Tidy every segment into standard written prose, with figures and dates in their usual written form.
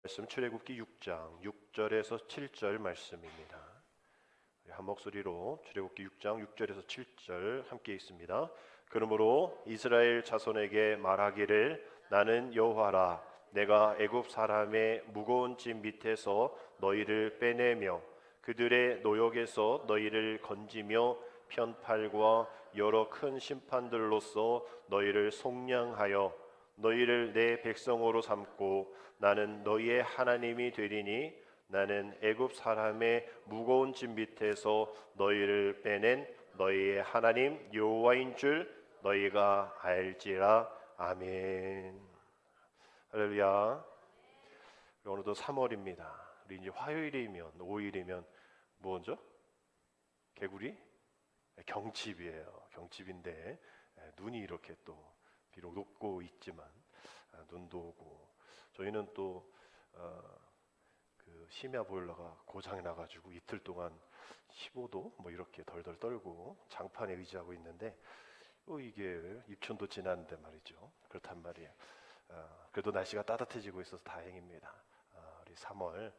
말씀 출애굽기 6장 6절에서 7절 말씀입니다. 우리 한 목소리로 출애굽기 6장 6절에서 7절 함께 있습니다. 그러므로 이스라엘 자손에게 말하기를 나는 여호와라. 내가 애굽 사람의 무거운 짐 밑에서 너희를 빼내며 그들의 노역에서 너희를 건지며 편팔과 여러 큰 심판들로서 너희를 속량하여 너희를 내 백성으로 삼고 나는 너희의 하나님이 되리니 나는 애굽 사람의 무거운 짐 밑에서 너희를 빼낸 너희의 하나님 여호와인 줄 너희가 알지라. 아멘. 할렐루야. 오늘도 3월입니다. 우리 이제 화요일이면 5일이면 뭐죠? 개구리? 경칩이에요. 경칩인데 눈이 이렇게 또 비록 녹고 있지만 눈도 오고 저희는 또 그 심야 보일러가 고장이 나가지고 이틀 동안 15도 뭐 이렇게 덜덜 떨고 장판에 의지하고 있는데 이게 입춘도 지났는데 말이죠. 그렇단 말이에요. 그래도 날씨가 따뜻해지고 있어서 다행입니다. 우리 3월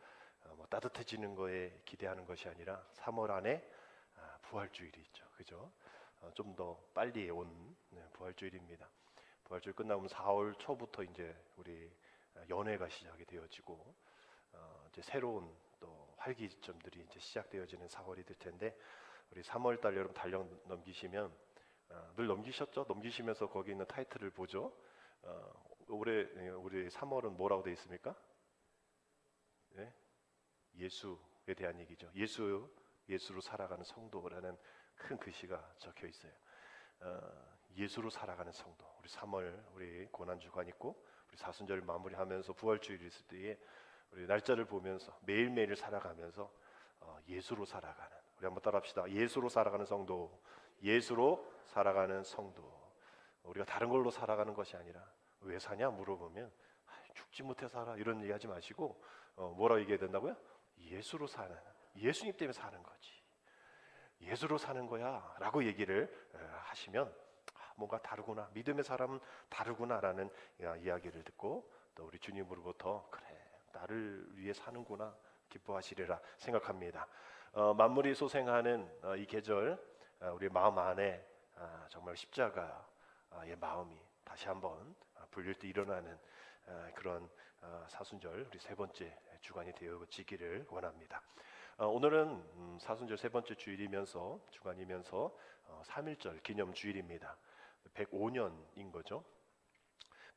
뭐 따뜻해지는 거에 기대하는 것이 아니라 3월 안에 부활주일이 있죠. 그죠? 좀 더 빨리 온 부활주일입니다. 부활주일 끝나면 4월 초부터 이제 우리 연회가 시작이 되어지고 이제 새로운 또 활기점들이 이제 시작되어지는 4월이 될 텐데 우리 3월 달 여러분 달력 넘기시면 늘 넘기셨죠? 넘기시면서 거기 있는 타이틀을 보죠. 올해 우리 3월은 뭐라고 되어 있습니까? 네? 예수에 대한 얘기죠. 예수로 살아가는 성도라는 큰 글씨가 적혀 있어요. 예수로 살아가는 성도. 우리 3월 우리 고난주간 있고 우리 사순절 마무리하면서 부활주일 있을 때에 우리 날짜를 보면서 매일매일 살아가면서 예수로 살아가는 우리 한번 따라합시다. 예수로 살아가는 성도. 예수로 살아가는 성도. 우리가 다른 걸로 살아가는 것이 아니라 왜 사냐 물어보면 죽지 못해 살아 이런 얘기 하지 마시고 뭐라고 얘기해야 된다고요? 예수로 사는, 예수님 때문에 사는 거지. 예수로 사는 거야 라고 얘기를 하시면 뭔가 다르구나, 믿음의 사람은 다르구나라는 이야기를 듣고 또 우리 주님으로부터 그래 나를 위해 사는구나 기뻐하시리라 생각합니다. 만물이 소생하는 이 계절 우리 마음 안에 정말 십자가의 마음이 다시 한번 불릴 때 일어나는 그런 사순절 우리 세 번째 주간이 되어지기를 원합니다. 오늘은 사순절 세 번째 주일이면서 주간이면서 3.1절 기념 주일입니다. 105년인 거죠.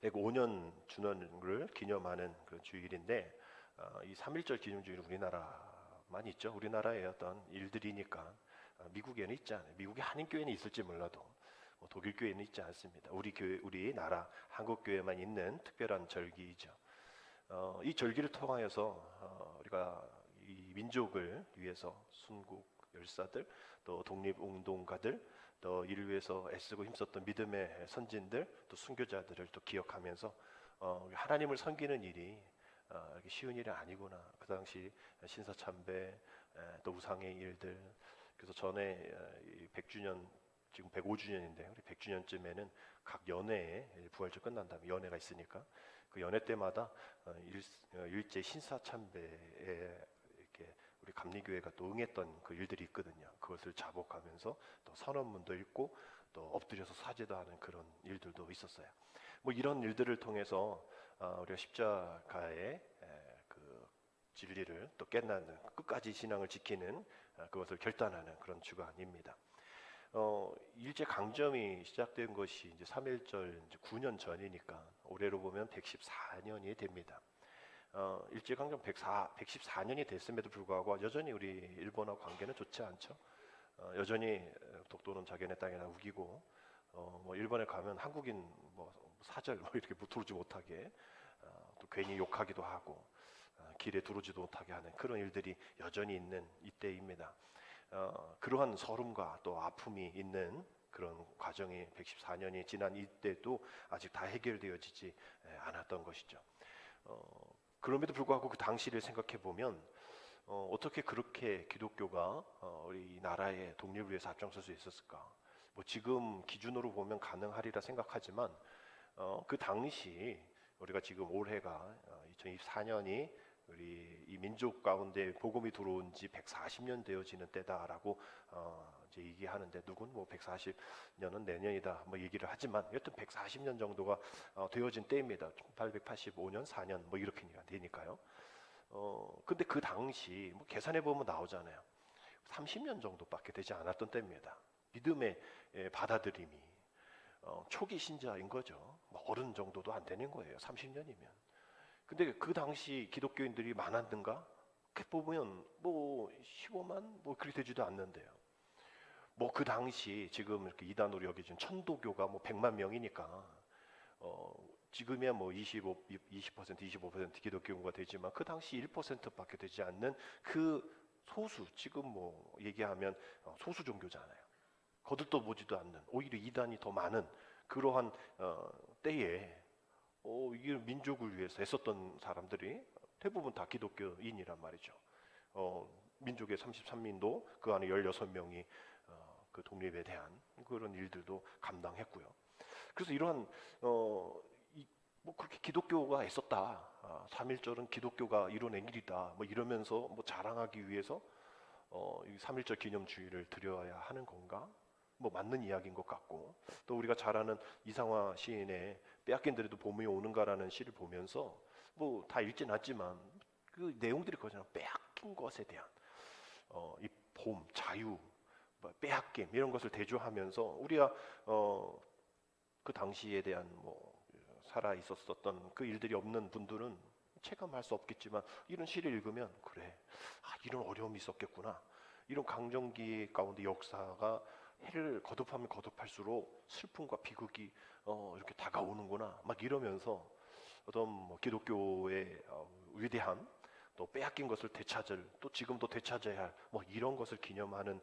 105년 준원을 기념하는 그 주일인데 이 3.1절 기념 주일은 우리나라만 있죠. 우리나라의 어떤 일들이니까 미국에는 있지 않아요. 미국의 한인교회는 있을지 몰라도 독일 교회는 있지 않습니다. 우리 교회, 우리 나라 한국 교회만 있는 특별한 절기이죠. 이 절기를 통하여서 우리가 이 민족을 위해서 순국 열사들, 또 독립운동가들, 또 이를 위해서 애쓰고 힘썼던 믿음의 선진들, 또 순교자들을 또 기억하면서 하나님을 섬기는 일이 이렇게 쉬운 일이 아니구나. 그 당시 신사참배, 또 우상의 일들. 그래서 전에 100주년, 지금 105주년인데 우리 100주년쯤에는 각 연회에 부활절 끝난 다음에 연회가 있으니까 그 연회 때마다 일제 신사참배에 이렇게 우리 감리교회가 또 응했던 그 일들이 있거든요. 그것을 자복하면서 또 선언문도 읽고 또 엎드려서 사죄도 하는 그런 일들도 있었어요. 뭐 이런 일들을 통해서 우리가 십자가의 그 진리를 또 깨닫는 끝까지 신앙을 지키는 그것을 결단하는 그런 주간입니다. 일제 강점이 시작된 것이 이제 3.1절 이제 9년 전이니까 올해로 보면 114년이 됩니다. 일제 강점 114년이 됐음에도 불구하고 여전히 우리 일본하고 관계는 좋지 않죠. 여전히 독도는 자기네 땅이나 우기고 뭐 일본에 가면 한국인 뭐 사절 뭐 이렇게 들어오지 못하게 또 괜히 욕하기도 하고 길에 들어오지도 못하게 하는 그런 일들이 여전히 있는 이때입니다. 그러한 서름과 또 아픔이 있는 그런 과정이 114년이 지난 이때도 아직 다 해결되어지지 않았던 것이죠. 그럼에도 불구하고 그 당시를 생각해 보면 어떻게 그렇게 기독교가 우리 나라의 독립을 위해서 앞장설 수 있었을까? 뭐 지금 기준으로 보면 가능하리라 생각하지만 그 당시 우리가 지금 올해가 2024년이 우리 이 민족 가운데 복음이 들어온 지 140년 되어지는 때다라고 이제 얘기하는데, 누군 뭐 140년은 내년이다 뭐 얘기를 하지만 여튼 140년 정도가 되어진 때입니다. 1885년 4년 뭐 이렇게 되니까요. 근데 그 당시 뭐 계산해 보면 나오잖아요. 30년 정도밖에 되지 않았던 때입니다. 믿음의 받아들임이 초기 신자인 거죠. 뭐 어른 정도도 안 되는 거예요. 30년이면. 근데 그 당시 기독교인들이 많았는가? 이렇게 보면 뭐 15만 뭐 그렇게 되지도 않는데요. 뭐 그 당시 지금 이렇게 이단으로 여겨진 천도교가 뭐 100만 명이니까 지금이야 뭐 20% 25% 기독교인가 되지만 그 당시 1%밖에 되지 않는 그 소수, 지금 뭐 얘기하면 소수 종교잖아요. 거들떠 보지도 않는, 오히려 이단이 더 많은 그러한 때에 이게 민족을 위해서 애썼던 사람들이 대부분 다 기독교인이란 말이죠. 민족의 33민도 그 안에 16명이 그 독립에 대한 그런 일들도 감당했고요. 그래서 이러한 뭐 그렇게 기독교가 애썼다, 3.1절은 기독교가 이뤄낸 일이다 뭐 이러면서 뭐 자랑하기 위해서 이 3.1절 기념주의를 드려야 하는 건가? 뭐 맞는 이야기인 것 같고, 또 우리가 잘 아는 이상화 시인의 빼앗긴들에도 봄이 오는가라는 시를 보면서 뭐 다 읽진 않지만 그 내용들이 그거잖아요. 빼앗긴 것에 대한 이 봄, 자유, 뭐 빼앗김 이런 것을 대조하면서 우리가 그 당시에 대한 뭐 살아 있었던 그 일들이 없는 분들은 체감할 수 없겠지만 이런 시를 읽으면 그래, 이런 어려움이 있었겠구나, 이런 강점기 가운데 역사가 해를 거듭하면 거듭할수록 슬픔과 비극이 이렇게 다가오는구나 막 이러면서 어떤 뭐 기독교의 위대함, 또 빼앗긴 것을 되찾을, 또 지금도 되찾아야 할 뭐 이런 것을 기념하는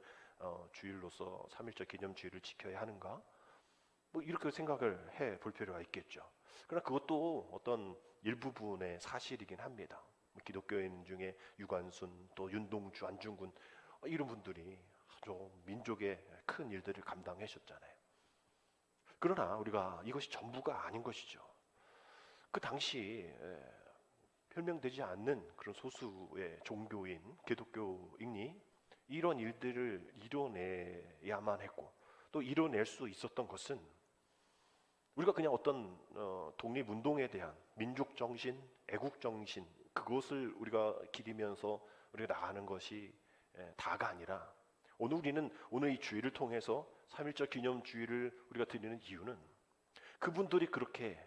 주일로서 3.1절 기념주일을 지켜야 하는가, 뭐 이렇게 생각을 해 볼 필요가 있겠죠. 그러나 그것도 어떤 일부분의 사실이긴 합니다. 기독교인 중에 유관순, 또 윤동주, 안중근 이런 분들이 아주 민족의 큰 일들을 감당하셨잖아요. 그러나 우리가 이것이 전부가 아닌 것이죠. 그 당시 표명되지 않는 그런 소수의 종교인 기독교인이 이런 일들을 이뤄내야만 했고, 또 이뤄낼 수 있었던 것은 우리가 그냥 어떤 독립운동에 대한 민족정신, 애국정신 그것을 우리가 기리면서 우리가 나가는 것이 다가 아니라, 오늘 이 주일을 통해서 3.1절 기념주일을 우리가 드리는 이유는 그분들이 그렇게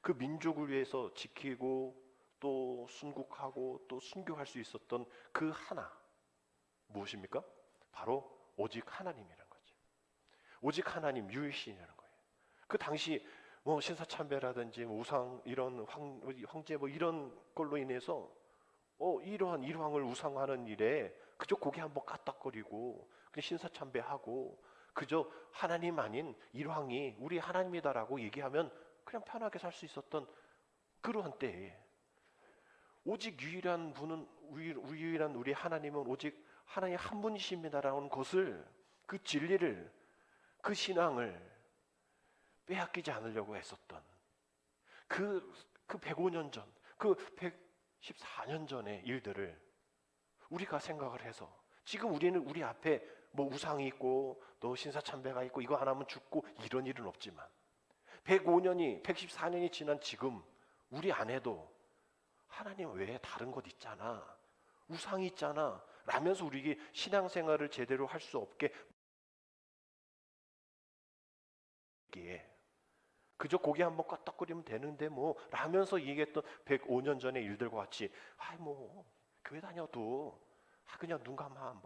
그 민족을 위해서 지키고 또 순국하고 또 순교할 수 있었던 그 하나, 무엇입니까? 바로 오직 하나님이라는 거죠. 오직 하나님, 유일신이라는 거예요. 그 당시 뭐 신사참배라든지 우상 이런 황제 뭐 이런 걸로 인해서 이러한 일황을 우상하는 일에 그저 고개 한번 까딱거리고 그냥 신사참배하고 그저 하나님 아닌 일황이 우리 하나님이다라고 얘기하면 그냥 편하게 살 수 있었던 그러한 때에, 오직 유일한 분은 유일한 우리 하나님은 오직 하나님 한 분이십니다라는 것을, 그 진리를, 그 신앙을 빼앗기지 않으려고 했었던 그 105년 전, 그 114년 전의 일들을 우리가 생각을 해서, 지금 우리는 우리 앞에 뭐 우상이 있고 또 신사참배가 있고 이거 안 하면 죽고 이런 일은 없지만 105년이 114년이 지난 지금 우리 안에도 하나님 외에 다른 것 있잖아, 우상이 있잖아 라면서 우리 신앙생활을 제대로 할 수 없게 그저 고개 한번 껐덕거리면 되는데 뭐 라면서 얘기했던 105년 전의 일들과 같이 뭐 교회 다녀도 그냥 눈 감아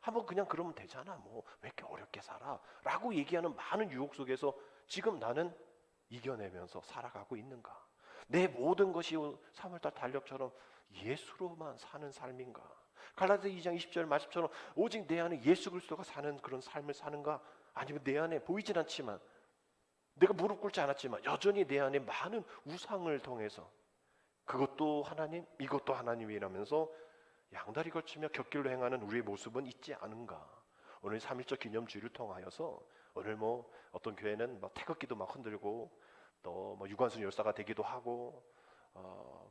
한번 그냥 그러면 되잖아, 뭐 왜 이렇게 어렵게 살아 라고 얘기하는 많은 유혹 속에서 지금 나는 이겨내면서 살아가고 있는가? 내 모든 것이 3월달 달력처럼 예수로만 사는 삶인가? 갈라디아 2장 20절 말씀처럼 오직 내 안에 예수 그리스도가 사는 그런 삶을 사는가? 아니면 내 안에 보이진 않지만, 내가 무릎 꿇지 않았지만 여전히 내 안에 많은 우상을 통해서 그것도 하나님, 이것도 하나님이라면서 양다리 걸치며 곁길로 행하는 우리의 모습은 있지 않은가? 오늘 3.1절 기념주의를 통하여서 오늘 뭐 어떤 교회는 막 태극기도 막 흔들고 또 뭐 유관순 열사가 되기도 하고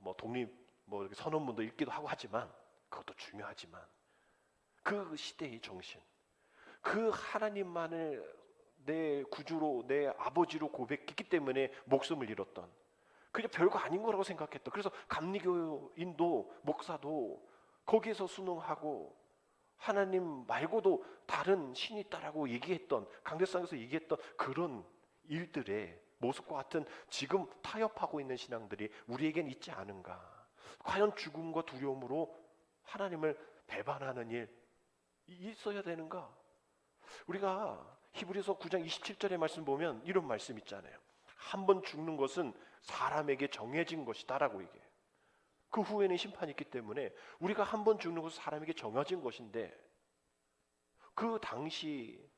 뭐 독립 뭐 이렇게 선언문도 읽기도 하고 하지만 그것도 중요하지만 그 시대의 정신, 그 하나님만을 내 구주로 내 아버지로 고백했기 때문에 목숨을 잃었던 그냥 별거 아닌 거라고 생각했던 그래서 감리교인도 목사도 거기에서 순응하고 하나님 말고도 다른 신이 있다라고 얘기했던 강대상에서 얘기했던 그런 일들의 모습과 같은 지금 타협하고 있는 신앙들이 우리에겐 있지 않은가? 과연 죽음과 두려움으로 하나님을 배반하는 일 있어야 되는가? 우리가 히브리서 9장 27절의 말씀 보면 이런 말씀 있잖아요. 한 번 죽는 것은 사람에게 정해진 것이다라고 얘기해요. 그 후에는 심판이 있기 때문에 우리가 한 번 죽는 것은 사람에게 정해진 것인데 그 당시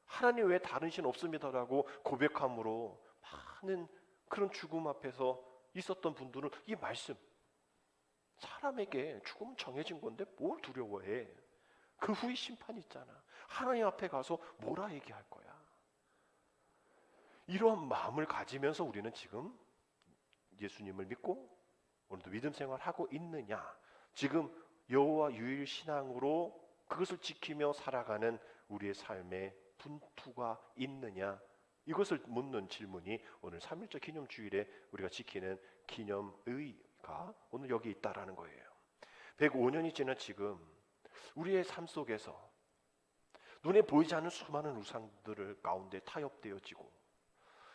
하나님 외에 다른 신 없습니다라고 고백함으로 많은 그런 죽음 앞에서 있었던 분들은 이 말씀 사람에게 죽음은 정해진 건데 뭘 두려워해? 그 후에 심판이 있잖아. 하나님 앞에 가서 뭐라 얘기할 거야? 이러한 마음을 가지면서 우리는 지금 예수님을 믿고 오늘도 믿음 생활하고 있느냐? 지금 여호와 유일 신앙으로 그것을 지키며 살아가는 우리의 삶에 분투가 있느냐? 이것을 묻는 질문이 오늘 3.1절 기념주일에 우리가 지키는 기념의가 오늘 여기 있다라는 거예요. 105년이 지난 지금 우리의 삶 속에서 눈에 보이지 않는 수많은 우상들을 가운데 타협되어지고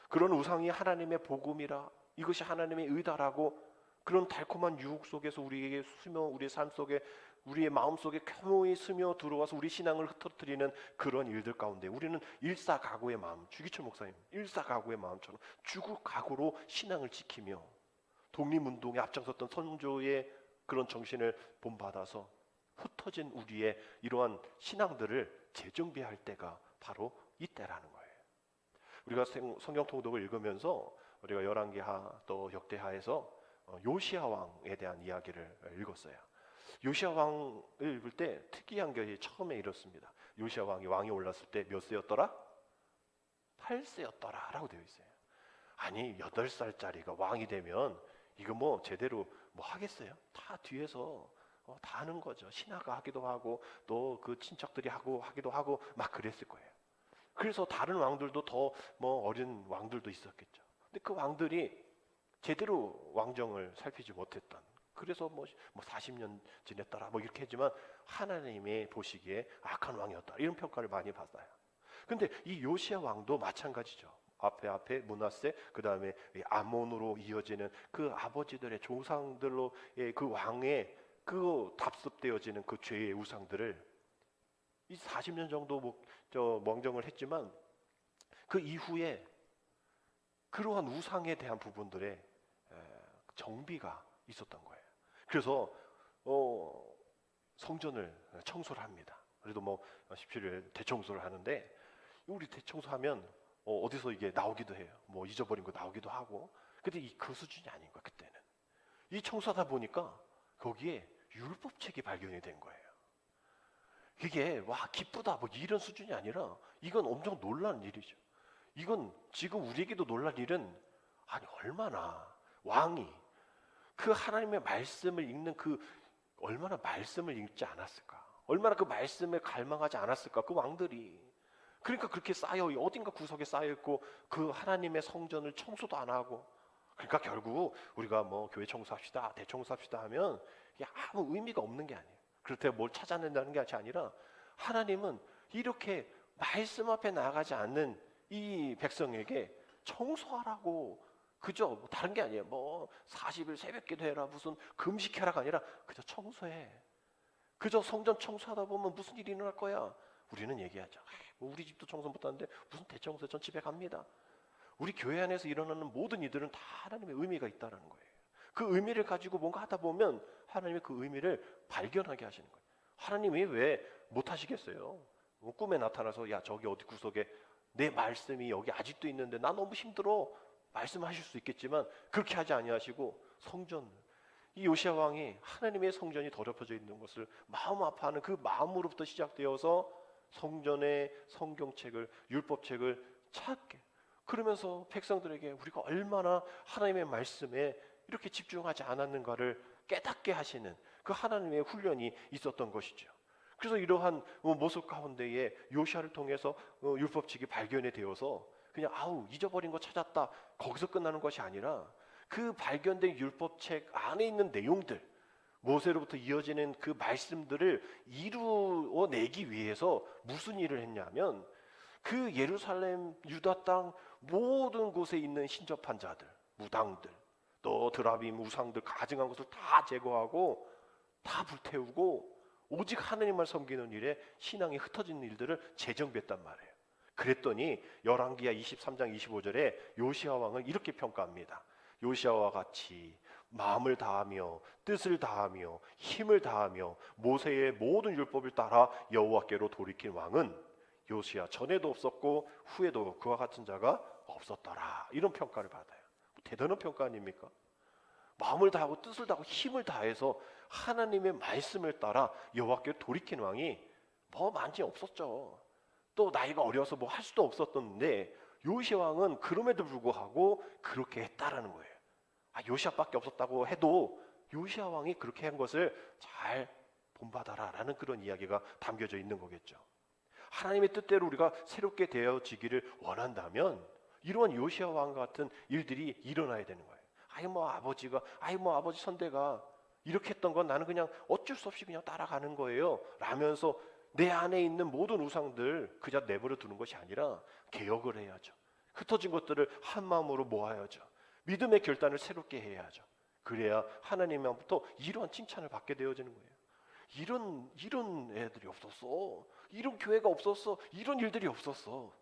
그런 우상이 하나님의 복음이라 이것이 하나님의 의다라고 그런 달콤한 유혹 속에서 우리에게 우리의 삶 속에 우리의 마음 속에 교묘히 스며 들어와서 우리 신앙을 흩어뜨리는 그런 일들 가운데 우리는 일사각오의 마음, 주기철 목사님 일사각오의 마음처럼 죽을 각오로 신앙을 지키며 독립운동에 앞장섰던 선조의 그런 정신을 본받아서 흩어진 우리의 이러한 신앙들을 재정비할 때가 바로 이때라는 거예요. 우리가 성경 통독을 읽으면서 우리가 열왕기하 또 역대하에서 요시야 왕에 대한 이야기를 읽었어요. 요시야 왕을 읽을 때 특이한 것이 처음에 이렇습니다. 요시야 왕이 올랐을 때 몇 세였더라? 8세였더라 라고 되어 있어요. 아니 8살짜리가 왕이 되면 이거 뭐 제대로 뭐 하겠어요? 다 뒤에서 다 하는 거죠. 신하가 하기도 하고 또 그 친척들이 하기도 하고 막 그랬을 거예요. 그래서 다른 왕들도 더 뭐 어린 왕들도 있었겠죠. 근데 그 왕들이 제대로 왕정을 살피지 못했던 그래서 뭐 40년 지냈더라 뭐 이렇게 했지만 하나님이 보시기에 악한 왕이었다 이런 평가를 많이 받아요. 근데 이 요시야 왕도 마찬가지죠. 앞에 므낫세 그 다음에 아몬으로 이어지는 그 아버지들의 조상들로 그 왕의 그 답습되어지는 그 죄의 우상들을 이 40년 정도 왕정을 했지만 그 이후에 그러한 우상에 대한 부분들의 정비가 있었던 거예요. 그래서 성전을 청소를 합니다. 그래도 뭐 17일 대청소를 하는데 우리 대청소하면 어디서 이게 나오기도 해요. 뭐 잊어버린 거 나오기도 하고. 근데 그 수준이 아닌 거야 그때는. 이 청소하다 보니까 거기에 율법책이 발견이 된 거예요. 그게 와 기쁘다 뭐 이런 수준이 아니라 이건 엄청 놀라운 일이죠. 이건 지금 우리에게도 놀랄 일은 아니 얼마나 왕이 그 하나님의 말씀을 읽는 그 얼마나 말씀을 읽지 않았을까? 얼마나 그 말씀에 갈망하지 않았을까? 그 왕들이 그러니까 그렇게 쌓여 어딘가 구석에 쌓여 있고 그 하나님의 성전을 청소도 안 하고 그러니까 결국 우리가 뭐 교회 청소합시다, 대청소합시다 하면 이게 아무 의미가 없는 게 아니에요. 그렇다고 뭘 찾아낸다는 게 아니라 하나님은 이렇게 말씀 앞에 나아가지 않는 이 백성에게 청소하라고 그저 뭐 다른 게 아니에요. 뭐 40일 새벽기도 해라 무슨 금식해라가 아니라 그저 청소해. 그저 성전 청소하다 보면 무슨 일이 일어날 거야. 우리는 얘기하죠. 뭐 우리 집도 청소 못하는데 무슨 대청소 전 집에 갑니다. 우리 교회 안에서 일어나는 모든 일들은 다 하나님의 의미가 있다는 거예요. 그 의미를 가지고 뭔가 하다 보면 하나님의 그 의미를 발견하게 하시는 거예요. 하나님이 왜 못하시겠어요? 꿈에 나타나서 야 저기 어디 구석에 내 말씀이 여기 아직도 있는데 나 너무 힘들어 말씀하실 수 있겠지만 그렇게 하지 아니하시고 성전 이 요시야 왕이 하나님의 성전이 더럽혀져 있는 것을 마음 아파하는 그 마음으로부터 시작되어서 성전의 성경책을 율법책을 찾게 그러면서 백성들에게 우리가 얼마나 하나님의 말씀에 이렇게 집중하지 않았는가를 깨닫게 하시는 그 하나님의 훈련이 있었던 것이죠. 그래서 이러한 모습 가운데에 요시아를 통해서 율법책이 발견이 되어서 그냥 잊어버린 거 찾았다 거기서 끝나는 것이 아니라 그 발견된 율법책 안에 있는 내용들, 모세로부터 이어지는 그 말씀들을 이루어내기 위해서 무슨 일을 했냐면 그 예루살렘 유다 땅 모든 곳에 있는 신접한 자들, 무당들, 또 드라빔 우상들 가증한 것을 다 제거하고 다 불태우고 오직 하나님만 섬기는 일에 신앙이 흩어진 일들을 재정비했단 말이에요. 그랬더니 열왕기하 23장 25절에 요시아 왕을 이렇게 평가합니다. 요시아와 같이 마음을 다하며 뜻을 다하며 힘을 다하며 모세의 모든 율법을 따라 여호와께로 돌이킨 왕은 요시아 전에도 없었고 후에도 그와 같은 자가 없었더라. 이런 평가를 받아요. 대단한 평가 아닙니까? 마음을 다하고 뜻을 다하고 힘을 다해서 하나님의 말씀을 따라 여호와께 돌이킨 왕이 많이 없었죠. 또 나이가 어려서 할 수도 없었던데 요시아 왕은 그럼에도 불구하고 그렇게 했다라는 거예요. 요시아밖에 없었다고 해도 요시아 왕이 그렇게 한 것을 잘 본받아라라는 그런 이야기가 담겨져 있는 거겠죠. 하나님의 뜻대로 우리가 새롭게 되어지기를 원한다면 이러한 요시아 왕 같은 일들이 일어나야 되는 거예요. 아버지 선대가 이렇게 했던 건 나는 그냥 어쩔 수 없이 그냥 따라가는 거예요 라면서 내 안에 있는 모든 우상들 그저 내버려 두는 것이 아니라 개혁을 해야죠. 흩어진 것들을 한 마음으로 모아야죠. 믿음의 결단을 새롭게 해야죠. 그래야 하나님으로부터 이러한 칭찬을 받게 되어지는 거예요. 이런 애들이 없었어. 이런 교회가 없었어. 이런 일들이 없었어.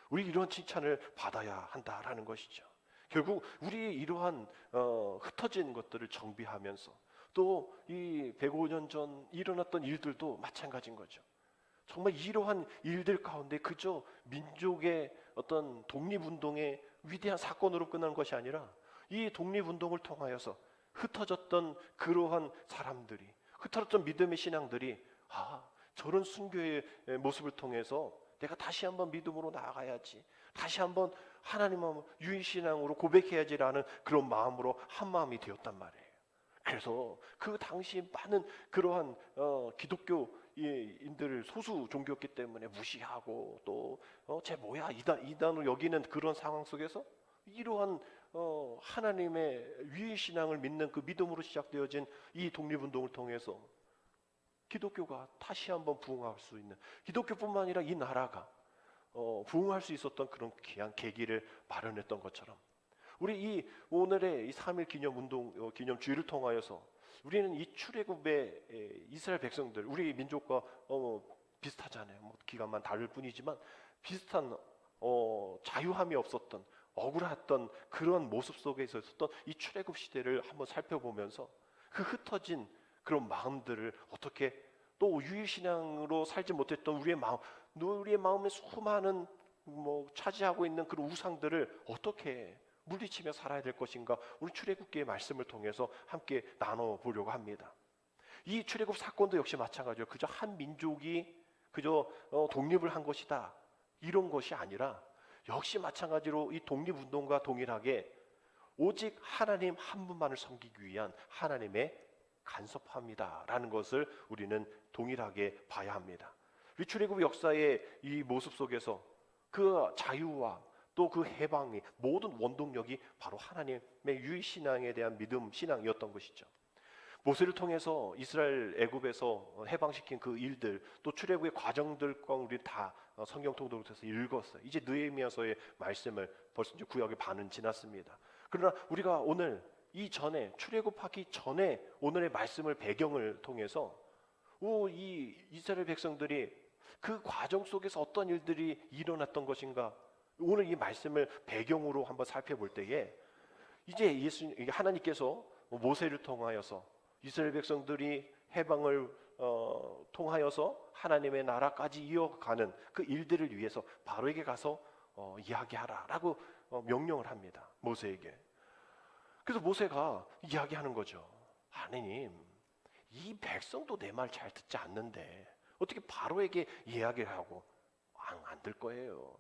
우리 이런 칭찬을 받아야 한다라는 것이죠. 결국 우리 이러한 흩어진 것들을 정비하면서 또 이 105년 전 일어났던 일들도 마찬가지인 거죠. 정말 이러한 일들 가운데 그저 민족의 어떤 독립운동의 위대한 사건으로 끝나는 것이 아니라 이 독립운동을 통하여서 흩어졌던 그러한 사람들이, 흩어졌던 믿음의 신앙들이 저런 순교의 모습을 통해서 내가 다시 한번 믿음으로 나아가야지, 다시 한번 하나님의 유일신앙으로 고백해야지라는 그런 마음으로 한 마음이 되었단 말이에요. 그래서 그 당시 많은 그러한 기독교인들을 소수 종교였기 때문에 무시하고 또 쟤 뭐야 이단으로 여기는 그런 상황 속에서 이러한 하나님의 유일신앙을 믿는 그 믿음으로 시작되어진 이 독립운동을 통해서 기독교가 다시 한번 부흥할 수 있는, 기독교뿐만 아니라 이 나라가 부흥할 수 있었던 그런 귀한 계기를 마련했던 것처럼 우리 이 오늘의 이 3.1 기념운동 기념주의를 통하여서 우리는 이 출애굽의 이스라엘 백성들, 우리 민족과 비슷하잖아요. 기간만 다를 뿐이지만 비슷한 자유함이 없었던, 억울했던 그런 모습 속에 있었던 이 출애굽 시대를 한번 살펴보면서 그 흩어진 그런 마음들을 어떻게 또 유일신앙으로 살지 못했던 우리의 마음에 수많은 차지하고 있는 그런 우상들을 어떻게 물리치며 살아야 될 것인가, 우리 출애굽기의 말씀을 통해서 함께 나눠보려고 합니다. 이 출애굽 사건도 역시 마찬가지예요. 그저 한 민족이 그저 독립을 한 것이다 이런 것이 아니라 역시 마찬가지로 이 독립운동과 동일하게 오직 하나님 한 분만을 섬기기 위한 하나님의 간섭함이다라는 것을 우리는 동일하게 봐야 합니다. 우리 출애굽 역사의 이 모습 속에서 그 자유와 또 그 해방의 모든 원동력이 바로 하나님의 유일신앙에 대한 믿음, 신앙이었던 것이죠. 모세를 통해서 이스라엘 애굽에서 해방시킨 그 일들, 또 출애굽의 과정들과 우리 다 성경 통독을 통해서 읽었어요. 이제 느헤미야서의 말씀을 벌써 이제 구약의 반은 지났습니다. 그러나 우리가 오늘 이전에 출애굽하기 전에 오늘의 말씀을 배경을 통해서 이 이스라엘 백성들이 그 과정 속에서 어떤 일들이 일어났던 것인가, 오늘 이 말씀을 배경으로 한번 살펴볼 때에 이제 하나님께서 모세를 통하여서 이스라엘 백성들이 해방을 통하여서 하나님의 나라까지 이어가는 그 일들을 위해서 바로에게 가서 이야기하라라고 명령을 합니다. 모세에게. 그래서 모세가 이야기하는 거죠. 하나님, 이 백성도 내 말 잘 듣지 않는데 어떻게 바로에게 이야기를 하고 안 들 거예요.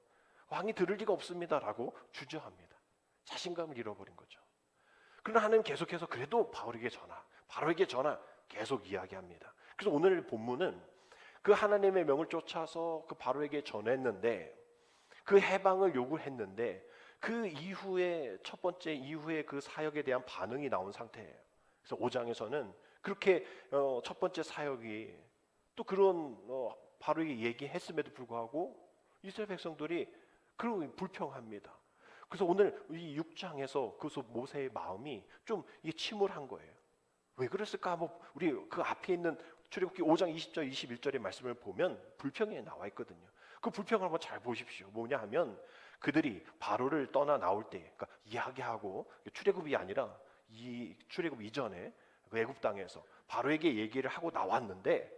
왕이 들을 리가 없습니다라고 주저합니다. 자신감을 잃어버린 거죠. 그러나 하나님 계속해서 그래도 바로에게 전하 계속 이야기합니다. 그래서 오늘 본문은 그 하나님의 명을 쫓아서 그 바로에게 전했는데, 그 해방을 요구했는데, 그 이후에 첫 번째 이후에 그 사역에 대한 반응이 나온 상태예요. 그래서 5장에서는 그렇게 첫 번째 사역이 또 그런 바로에게 얘기했음에도 불구하고 이스라엘 백성들이 그런 불평합니다. 그래서 오늘 이 6장에서 그래서 모세의 마음이 좀 이게 침울한 거예요. 왜 그랬을까? 우리 그 앞에 있는 출애굽기 5장 20절 21절의 말씀을 보면 불평이 나와 있거든요. 그 불평을 한번 잘 보십시오. 뭐냐 하면 그들이 바로를 떠나 나올 때, 그러니까 이야기하고, 출애굽이 아니라 이 출애굽 이전에 그 애굽 땅에서 바로에게 얘기를 하고 나왔는데,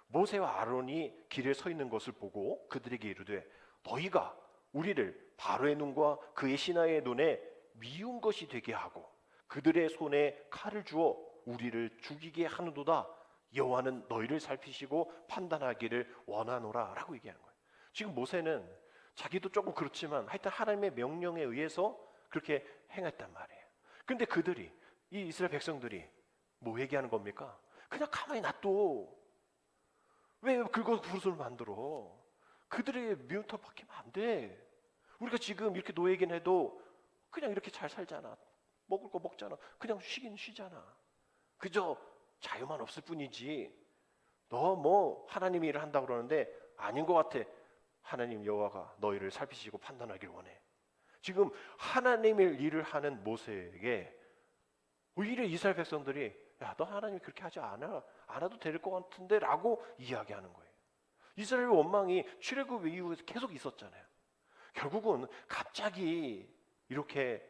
모세와 아론이 길에 서 있는 것을 보고 그들에게 이르되 너희가 우리를 바로의 눈과 그의 신하의 눈에 미운 것이 되게 하고 그들의 손에 칼을 주어 우리를 죽이게 하는도다. 여호와는 너희를 살피시고 판단하기를 원하노라 라고 얘기하는 거예요. 지금 모세는 자기도 조금 그렇지만 하여튼 하나님의 명령에 의해서 그렇게 행했단 말이에요. 근데 그들이, 이 이스라엘 백성들이 뭐 얘기하는 겁니까? 그냥 가만히 놔둬. 왜 긁어 부르스를 만들어? 그들의 미움터 박히면 안 돼. 우리가 지금 이렇게 노예긴 해도 그냥 이렇게 잘 살잖아. 먹을 거 먹잖아. 그냥 쉬긴 쉬잖아. 그저 자유만 없을 뿐이지. 너 뭐 하나님이 일을 한다고 그러는데 아닌 것 같아. 하나님 여호와가 너희를 살피시고 판단하길 원해. 지금 하나님의 일을 하는 모세에게 오히려 이스라엘 백성들이 야, 너 하나님이 그렇게 하지 않아도 될 것 같은데 라고 이야기하는 거예요. 이스라엘 원망이 출애굽 이후에 계속 있었잖아요. 결국은 갑자기 이렇게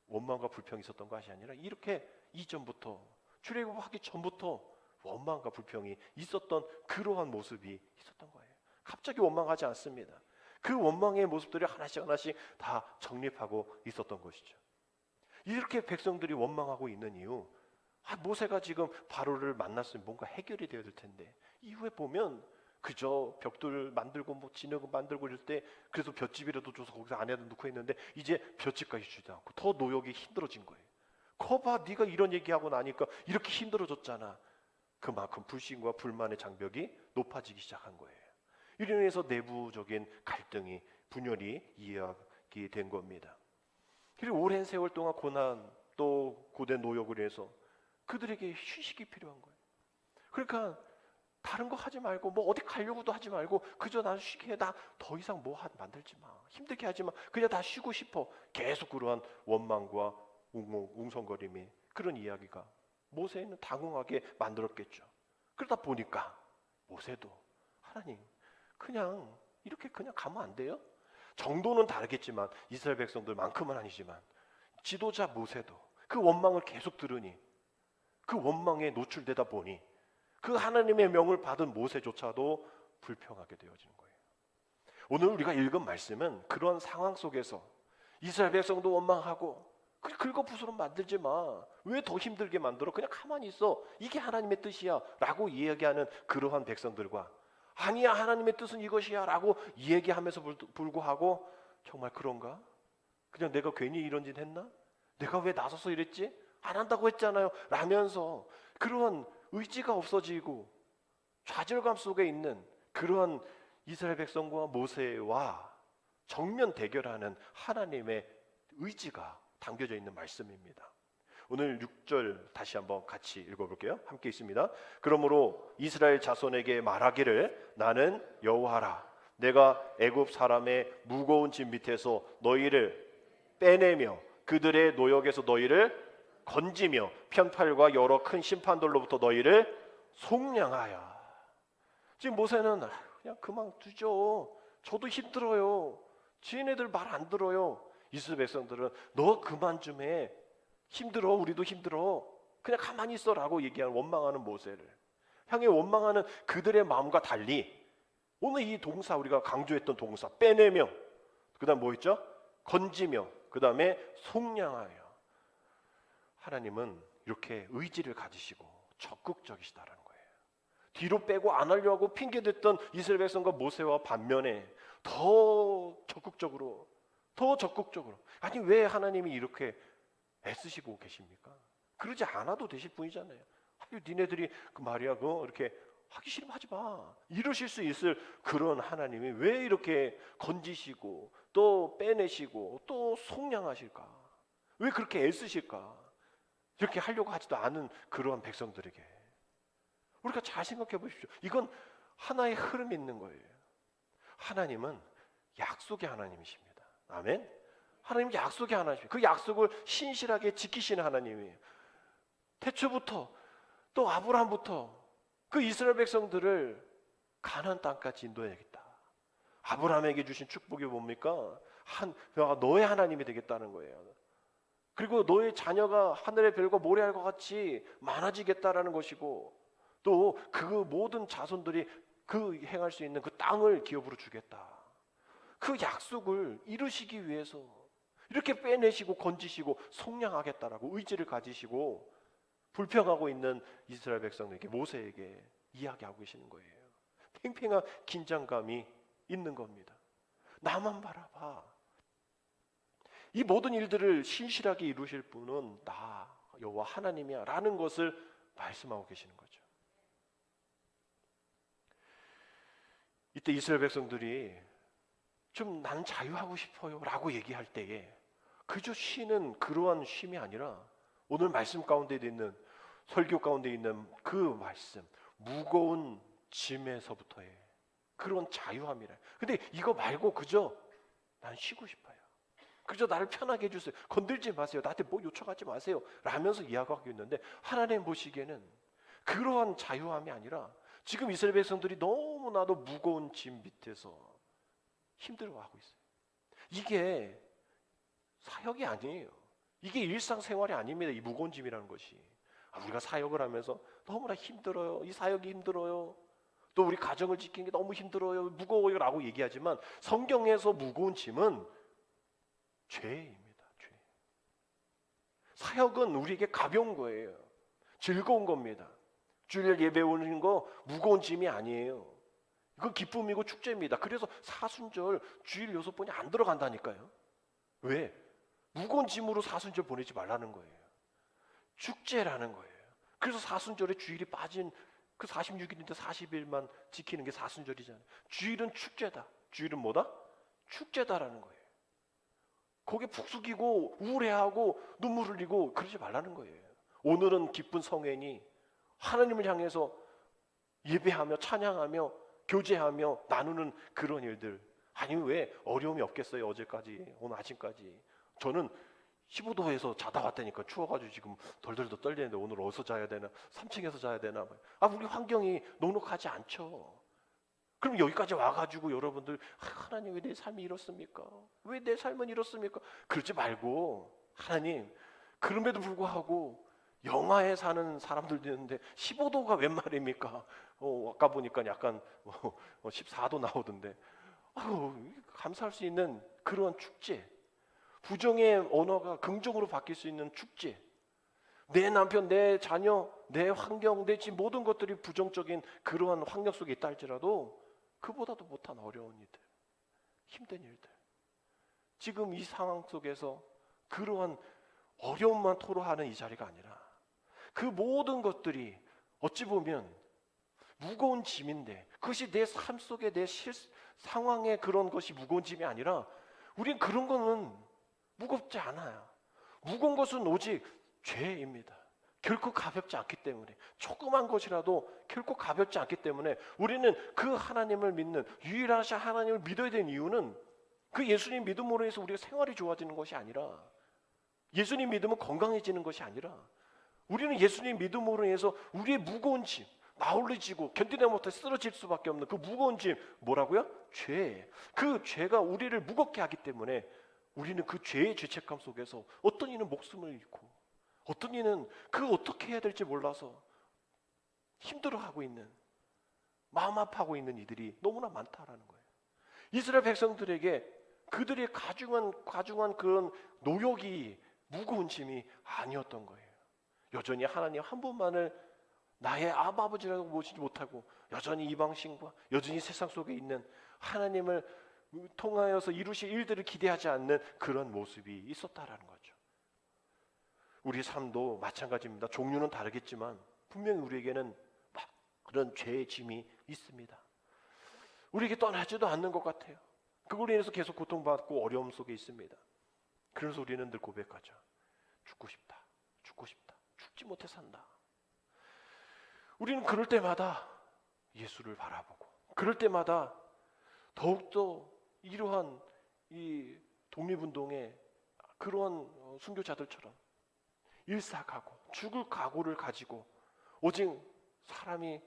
원망과 불평이 있었던 것이 아니라 이렇게 이전부터 출애굽하기 전부터 원망과 불평이 있었던 그러한 모습이 있었던 거예요. 갑자기 원망하지 않습니다. 그 원망의 모습들이 하나씩 하나씩 다 정립하고 있었던 것이죠. 이렇게 백성들이 원망하고 있는 이유, 모세가 지금 바로를 만났으면 뭔가 해결이 되어야 될 텐데 이후에 보면 그저 벽돌 만들고 뭐 진흙 만들고 이럴 때 그래서 볏집이라도 줘서 거기서 안에다 넣고 했는데 이제 볏집까지 주지 않고 더 노역이 힘들어진 거예요. 거봐, 네가 이런 얘기하고 나니까 이렇게 힘들어졌잖아. 그만큼 불신과 불만의 장벽이 높아지기 시작한 거예요. 이로 인해서 내부적인 갈등이, 분열이 이야기된 겁니다. 그리고 오랜 세월 동안 고난 또 고된 노역을 해서 그들에게 휴식이 필요한 거예요. 그러니까 다른 거 하지 말고 뭐 어디 가려고도 하지 말고 그저 난 쉬게 해. 나 더 이상 뭐 만들지 마. 힘들게 하지 마. 그냥 다 쉬고 싶어. 계속 그러한 원망과 웅성거림이, 그런 이야기가 모세는 당황하게 만들었겠죠. 그러다 보니까 모세도 하나님 그냥 이렇게 그냥 가면 안 돼요? 정도는 다르겠지만 이스라엘 백성들만큼은 아니지만 지도자 모세도 그 원망을 계속 들으니 그 원망에 노출되다 보니 그 하나님의 명을 받은 모세조차도 불평하게 되어지는 거예요. 오늘 우리가 읽은 말씀은 그런 상황 속에서 이스라엘 백성도 원망하고 긁어 부스럼 만들지 마. 왜 더 힘들게 만들어? 그냥 가만히 있어. 이게 하나님의 뜻이야 라고 이야기하는 그러한 백성들과 아니야 하나님의 뜻은 이것이야 라고 얘기하면서 불구하고 정말 그런가? 그냥 내가 괜히 이런 짓 했나? 내가 왜 나서서 이랬지? 안 한다고 했잖아요 라면서 그런 의지가 없어지고 좌절감 속에 있는 그러한 이스라엘 백성과 모세와 정면 대결하는 하나님의 의지가 담겨져 있는 말씀입니다. 오늘 6절 다시 한번 같이 읽어볼게요. 함께 있습니다. 그러므로 이스라엘 자손에게 말하기를 나는 여호와라. 내가 애굽 사람의 무거운 짐 밑에서 너희를 빼내며 그들의 노역에서 너희를 건지며 편팔과 여러 큰 심판들로부터 너희를 속량하여. 지금 모세는 그냥 그만두죠. 저도 힘들어요. 지네들 말 안 들어요. 이스라엘 백성들은 너 그만 좀 해. 힘들어. 우리도 힘들어. 그냥 가만히 있어라고 얘기하는 원망하는 모세를 향해 원망하는 그들의 마음과 달리 오늘 이 동사, 우리가 강조했던 동사 빼내며, 그 다음 뭐 있죠? 건지며, 그 다음에 속량하여. 하나님은 이렇게 의지를 가지시고 적극적이시다라는 거예요. 뒤로 빼고 안 하려고 하고 핑계댔던 이스라엘 백성과 모세와 반면에 더 적극적으로 아니 왜 하나님이 이렇게 애쓰시고 계십니까? 그러지 않아도 되실 분이잖아요. 아유, 니네들이 그 말이야 그거 이렇게 하기 싫으면 하지 마 이러실 수 있을 그런 하나님이 왜 이렇게 건지시고 또 빼내시고 또 속량하실까? 왜 그렇게 애쓰실까? 이렇게 하려고 하지도 않은 그러한 백성들에게 우리가 잘 생각해 보십시오. 이건 하나의 흐름이 있는 거예요. 하나님은 약속의 하나님이십니다. 아멘. 하나님은 약속의 하나님이십니다. 그 약속을 신실하게 지키시는 하나님이에요. 태초부터 또 아브라함부터 그 이스라엘 백성들을 가나안 땅까지 인도해야겠다. 아브라함에게 주신 축복이 뭡니까? 너의 하나님이 되겠다는 거예요. 그리고 너의 자녀가 하늘의 별과 모래알과 같이 많아지겠다라는 것이고 또 그 모든 자손들이 그 행할 수 있는 그 땅을 기업으로 주겠다. 그 약속을 이루시기 위해서 이렇게 빼내시고 건지시고 속량하겠다라고 의지를 가지시고 불평하고 있는 이스라엘 백성에게 모세에게 이야기하고 계시는 거예요. 팽팽한 긴장감이 있는 겁니다. 나만 바라봐. 이 모든 일들을 신실하게 이루실 분은 나 여호와 하나님이야 라는 것을 말씀하고 계시는 거죠. 이때 이스라엘 백성들이 좀 나는 자유하고 싶어요 라고 얘기할 때에 그저 쉬는 그러한 쉼이 아니라 오늘 말씀 가운데 있는 설교 가운데 있는 그 말씀 무거운 짐에서부터의 그런 자유함이라. 근데 이거 말고 그저 난 쉬고 싶어요. 그저 나를 편하게 해주세요. 건들지 마세요. 나한테 뭐 요청하지 마세요. 라면서 이야기하고 있는데 하나님 보시기에는 그러한 자유함이 아니라 지금 이스라엘 백성들이 너무나도 무거운 짐 밑에서 힘들어하고 있어요. 이게 사역이 아니에요. 이게 일상생활이 아닙니다. 이 무거운 짐이라는 것이. 우리가 사역을 하면서 너무나 힘들어요. 이 사역이 힘들어요. 또 우리 가정을 지키는 게 너무 힘들어요. 무거워요 라고 얘기하지만 성경에서 무거운 짐은 죄입니다. 죄. 사역은 우리에게 가벼운 거예요. 즐거운 겁니다. 주일 예배 오는 거 무거운 짐이 아니에요. 이건 기쁨이고 축제입니다. 그래서 사순절 주일 6번이 안 들어간다니까요. 왜? 무거운 짐으로 사순절 보내지 말라는 거예요. 축제라는 거예요. 그래서 사순절에 주일이 빠진 그 46일인데 40일만 지키는 게 사순절이잖아요. 주일은 축제다. 주일은 뭐다? 축제다라는 거예요. 거기에 푹 숙이고 우울해하고 눈물 흘리고 그러지 말라는 거예요. 오늘은 기쁜 성회니 하나님을 향해서 예배하며 찬양하며 교제하며 나누는 그런 일들. 아니 왜 어려움이 없겠어요? 어제까지 오늘 아침까지 저는 15도에서 자다 왔다니까 추워가지고 지금 덜덜덜 떨리는데 오늘 어디서 자야 되나? 3층에서 자야 되나? 우리 환경이 녹록하지 않죠. 그럼 여기까지 와가지고 여러분들 하나님 왜 내 삶이 이렇습니까? 왜 내 삶은 이렇습니까? 그러지 말고 하나님 그럼에도 불구하고 영하에 사는 사람들도 있는데 15도가 웬 말입니까? 아까 보니까 약간 14도 나오던데 감사할 수 있는 그런 축제, 부정의 언어가 긍정으로 바뀔 수 있는 축제, 내 남편, 내 자녀, 내 환경, 내 집 모든 것들이 부정적인 그러한 환경 속에 있다 할지라도 그보다도 못한 어려운 일들, 힘든 일들, 지금 이 상황 속에서 그러한 어려움만 토로하는 이 자리가 아니라 그 모든 것들이 어찌 보면 무거운 짐인데 그것이 내 삶 속에 내 상황의 그런 것이 무거운 짐이 아니라 우린 그런 거는 무겁지 않아요. 무거운 것은 오직 죄입니다. 결코 가볍지 않기 때문에 조그만 것이라도 결코 가볍지 않기 때문에 우리는 그 하나님을 믿는 유일하신 하나님을 믿어야 되는 이유는 그 예수님 믿음으로 해서 우리가 생활이 좋아지는 것이 아니라 예수님 믿으면 건강해지는 것이 아니라 우리는 예수님 믿음으로 해서 우리의 무거운 짐 나홀리지고 견디다 못해 쓰러질 수밖에 없는 그 무거운 짐 뭐라고요? 죄. 그 죄가 우리를 무겁게 하기 때문에 우리는 그 죄의 죄책감 속에서 어떤 이는 목숨을 잃고 어떤 이는 그 어떻게 해야 될지 몰라서 힘들어하고 있는 마음 아파하고 있는 이들이 너무나 많다라는 거예요. 이스라엘 백성들에게 그들의 가중한 그런 노역이 무거운 짐이 아니었던 거예요. 여전히 하나님 한 분만을 나의 아버지라고 모시지 못하고 여전히 이방신과 여전히 세상 속에 있는 하나님을 통하여서 이루실 일들을 기대하지 않는 그런 모습이 있었다라는 거죠. 우리 삶도 마찬가지입니다. 종류는 다르겠지만 분명히 우리에게는 막 그런 죄의 짐이 있습니다. 우리에게 떠나지도 않는 것 같아요. 그걸로 인해서 계속 고통받고 어려움 속에 있습니다. 그래서 우리는 늘 고백하죠. 죽고 싶다. 죽고 싶다. 죽지 못해 산다. 우리는 그럴 때마다 예수를 바라보고 그럴 때마다 더욱더 이러한 이 독립운동의 그러한 순교자들처럼 일사각오, 죽을 각오를 가지고 오직 사람이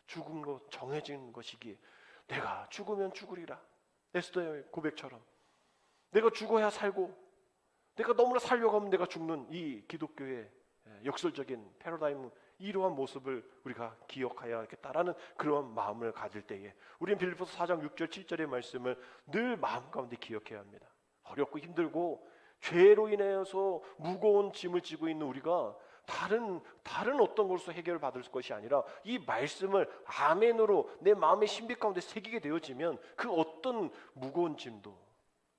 죽은 것 정해진 것이기에 내가 죽으면 죽으리라. 에스더의 고백처럼 내가 죽어야 살고 내가 너무나 살려고 하면 내가 죽는 이 기독교의 역설적인 패러다임, 이러한 모습을 우리가 기억해야겠다라는 그런 마음을 가질 때에 우리는 빌립보서 4장 6절 7절의 말씀을 늘 마음 가운데 기억해야 합니다. 어렵고 힘들고 죄로 인해서 무거운 짐을 지고 있는 우리가 다른 어떤 것으로 해결을 받을 것이 아니라 이 말씀을 아멘으로 내 마음의 신비 가운데 새기게 되어지면 그 어떤 무거운 짐도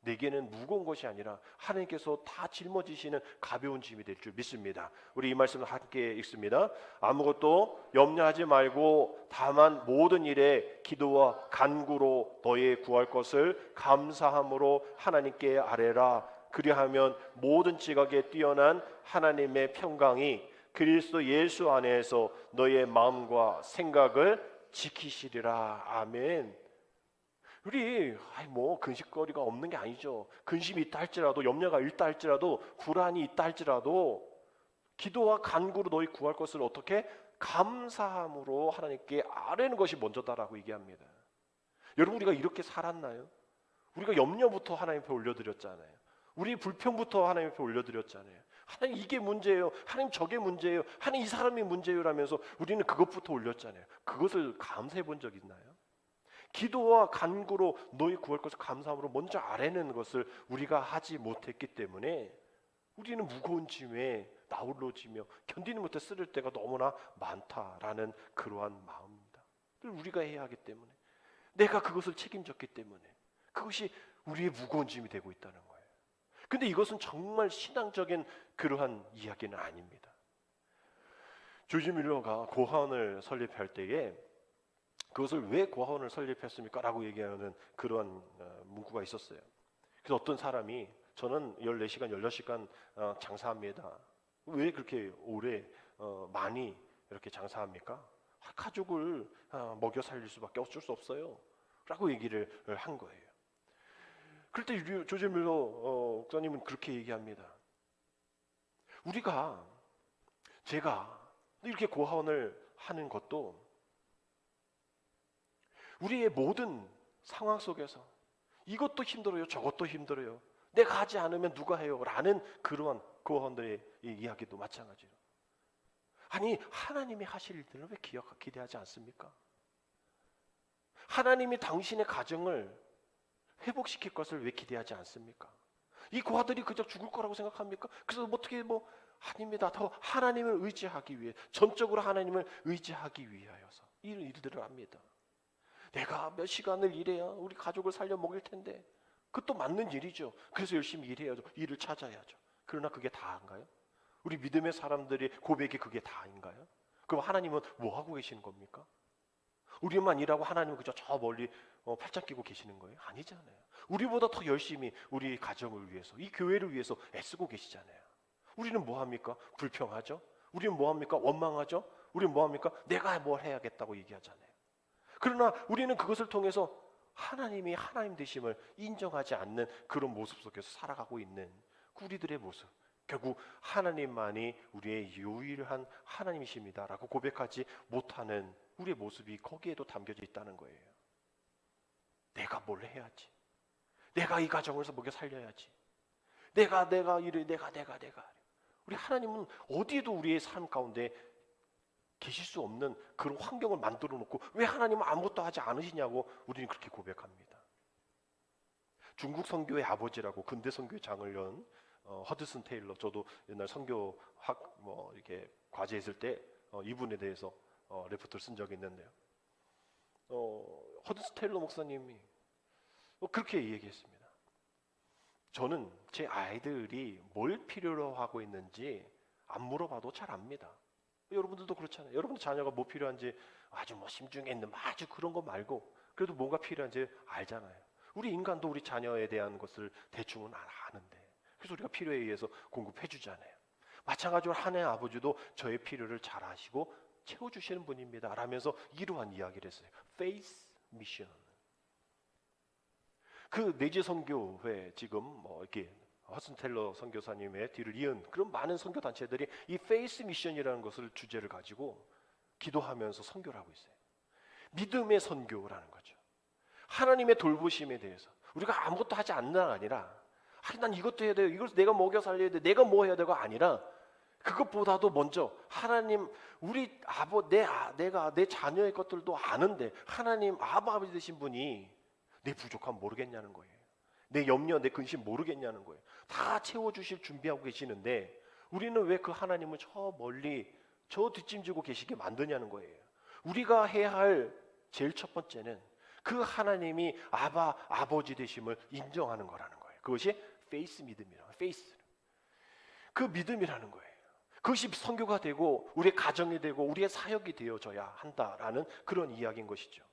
내게는 무거운 것이 아니라 하나님께서 다 짊어지시는 가벼운 짐이 될 줄 믿습니다. 우리 이 말씀을 함께 읽습니다. 아무것도 염려하지 말고 다만 모든 일에 기도와 간구로 너희 구할 것을 감사함으로 하나님께 아뢰라. 그리하면 모든 지각에 뛰어난 하나님의 평강이 그리스도 예수 안에서 너의 마음과 생각을 지키시리라. 아멘. 우리 근심거리가 없는 게 아니죠. 근심이 있다 할지라도, 염려가 있다 할지라도, 불안이 있다 할지라도 기도와 간구로 너희 구할 것을 어떻게? 감사함으로 하나님께 아뢰는 것이 먼저다라고 얘기합니다. 여러분, 우리가 이렇게 살았나요? 우리가 염려부터 하나님 앞에 올려드렸잖아요. 우리 불평부터 하나님 앞에 올려드렸잖아요. 하나님 이게 문제예요. 하나님 저게 문제예요. 하나님 이 사람이 문제예요라면서 우리는 그것부터 올렸잖아요. 그것을 감사해 본 적 있나요? 기도와 간구로 너희 구할 것을 감사함으로 먼저 아뢰는 것을 우리가 하지 못했기 때문에 우리는 무거운 짐에 나홀로지며 견디는 못해 쓰릴 때가 너무나 많다라는 그러한 마음입니다. 우리가 해야 하기 때문에 내가 그것을 책임졌기 때문에 그것이 우리의 무거운 짐이 되고 있다는 거예요. 근데 이것은 정말 신앙적인 그러한 이야기는 아닙니다. 조지 밀러가 고아원을 설립할 때에 그것을 왜 고아원을 설립했습니까? 라고 얘기하는 그런 문구가 있었어요. 그래서 어떤 사람이 저는 14시간, 16시간 장사합니다. 왜 그렇게 오래 많이 이렇게 장사합니까? 가족을 먹여 살릴 수밖에 어쩔 수 없어요. 라고 얘기를 한 거예요. 그럴 때 조지 밀러 목사님은 그렇게 얘기합니다. 제가 이렇게 고아원을 하는 것도 우리의 모든 상황 속에서 이것도 힘들어요, 저것도 힘들어요. 내가 하지 않으면 누가 해요? 라는 그러한 고아원들의 이야기도 마찬가지로. 아니, 하나님이 하실 일들을 왜 기대하지 않습니까? 하나님이 당신의 가정을 회복시킬 것을 왜 기대하지 않습니까? 이 고아들이 그저 죽을 거라고 생각합니까? 그래서 아닙니다. 더 하나님을 의지하기 위해, 전적으로 하나님을 의지하기 위하여서 이런 일들을 합니다. 내가 몇 시간을 일해야 우리 가족을 살려 먹일 텐데 그것도 맞는 일이죠. 그래서 열심히 일해야죠. 일을 찾아야죠. 그러나 그게 다인가요? 우리 믿음의 사람들이 고백이 그게 다인가요? 그럼 하나님은 뭐 하고 계시는 겁니까? 우리만 일하고 하나님은 그저 저 멀리 팔짱 끼고 계시는 거예요? 아니잖아요. 우리보다 더 열심히 우리 가정을 위해서, 이 교회를 위해서 애쓰고 계시잖아요. 우리는 뭐 합니까? 불평하죠. 우리는 뭐 합니까? 원망하죠. 우리는 뭐 합니까? 내가 뭘 해야겠다고 얘기하잖아요. 그러나 우리는 그것을 통해서 하나님이 하나님 되심을 인정하지 않는 그런 모습 속에서 살아가고 있는 우리들의 모습. 결국 하나님만이 우리의 유일한 하나님이십니다라고 고백하지 못하는 우리의 모습이 거기에도 담겨져 있다는 거예요. 내가 뭘 해야지. 내가 이 가정을 먹여 살려야지. 내가 이래, 내가. 우리 하나님은 어디에도 우리의 삶 가운데 계실 수 없는 그런 환경을 만들어 놓고 왜 하나님은 아무것도 하지 않으시냐고 우리는 그렇게 고백합니다. 중국 선교의 아버지라고 근대 선교의 장을 연 허드슨 테일러, 저도 옛날 선교학 이렇게 과제했을 때 이분에 대해서 레포트를 쓴 적이 있는데요. 허드슨 테일러 목사님이 그렇게 얘기했습니다. 저는 제 아이들이 뭘 필요로 하고 있는지 안 물어봐도 잘 압니다. 여러분들도 그렇잖아요. 여러분 자녀가 뭐 필요한지 아주 뭐 심중에 있는 아주 그런 거 말고 그래도 뭐가 필요한지 알잖아요. 우리 인간도 우리 자녀에 대한 것을 대충은 아는데, 그래서 우리가 필요에 의해서 공급해 주잖아요. 마찬가지로 하나님 아버지도 저의 필요를 잘 아시고 채워주시는 분입니다 라면서 이러한 이야기를 했어요. Faith Mission. 그 내지 선교회 지금 뭐 이렇게 허슨 텔러 선교사님의 뒤를 이은 그런 많은 선교 단체들이 이 Faith Mission이라는 것을 주제를 가지고 기도하면서 선교를 하고 있어요. 믿음의 선교라는 거죠. 하나님의 돌보심에 대해서 우리가 아무것도 하지 않는 게 아니라 난 이것도 해야 돼요. 이걸 내가 먹여 살려야 돼. 내가 뭐 해야 되고 아니라 그것보다도 먼저 하나님 우리 내가 내 자녀의 것들도 아는데 하나님 아버지 되신 분이 내 부족함 모르겠냐는 거예요. 내 염려, 내 근심 모르겠냐는 거예요. 다 채워주실 준비하고 계시는데 우리는 왜 그 하나님을 저 멀리 저 뒷짐지고 계시게 만드냐는 거예요. 우리가 해야 할 제일 첫 번째는 그 하나님이 아버지 되심을 인정하는 거라는 거예요. 그것이 페이스 믿음이라고. 페이스. 그 믿음이라는 거예요. 그것이 선교가 되고 우리의 가정이 되고 우리의 사역이 되어져야 한다라는 그런 이야기인 것이죠.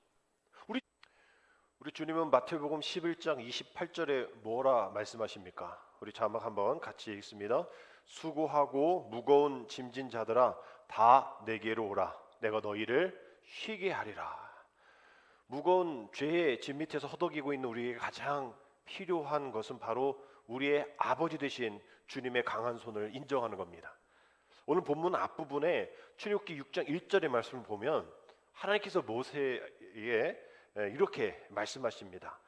우리 주님은 마태복음 11장 28절에 뭐라 말씀하십니까? 우리 자막 한번 같이 읽습니다. 수고하고 무거운 짐진 자들아 다 내게로 오라. 내가 너희를 쉬게 하리라. 무거운 죄의 짐 밑에서 허덕이고 있는 우리에게 가장 필요한 것은 바로 우리의 아버지 되신 주님의 강한 손을 인정하는 겁니다. 오늘 본문 앞부분에 출애굽기 6장 1절의 말씀을 보면 하나님께서 모세에게 이렇게 말씀하십니다.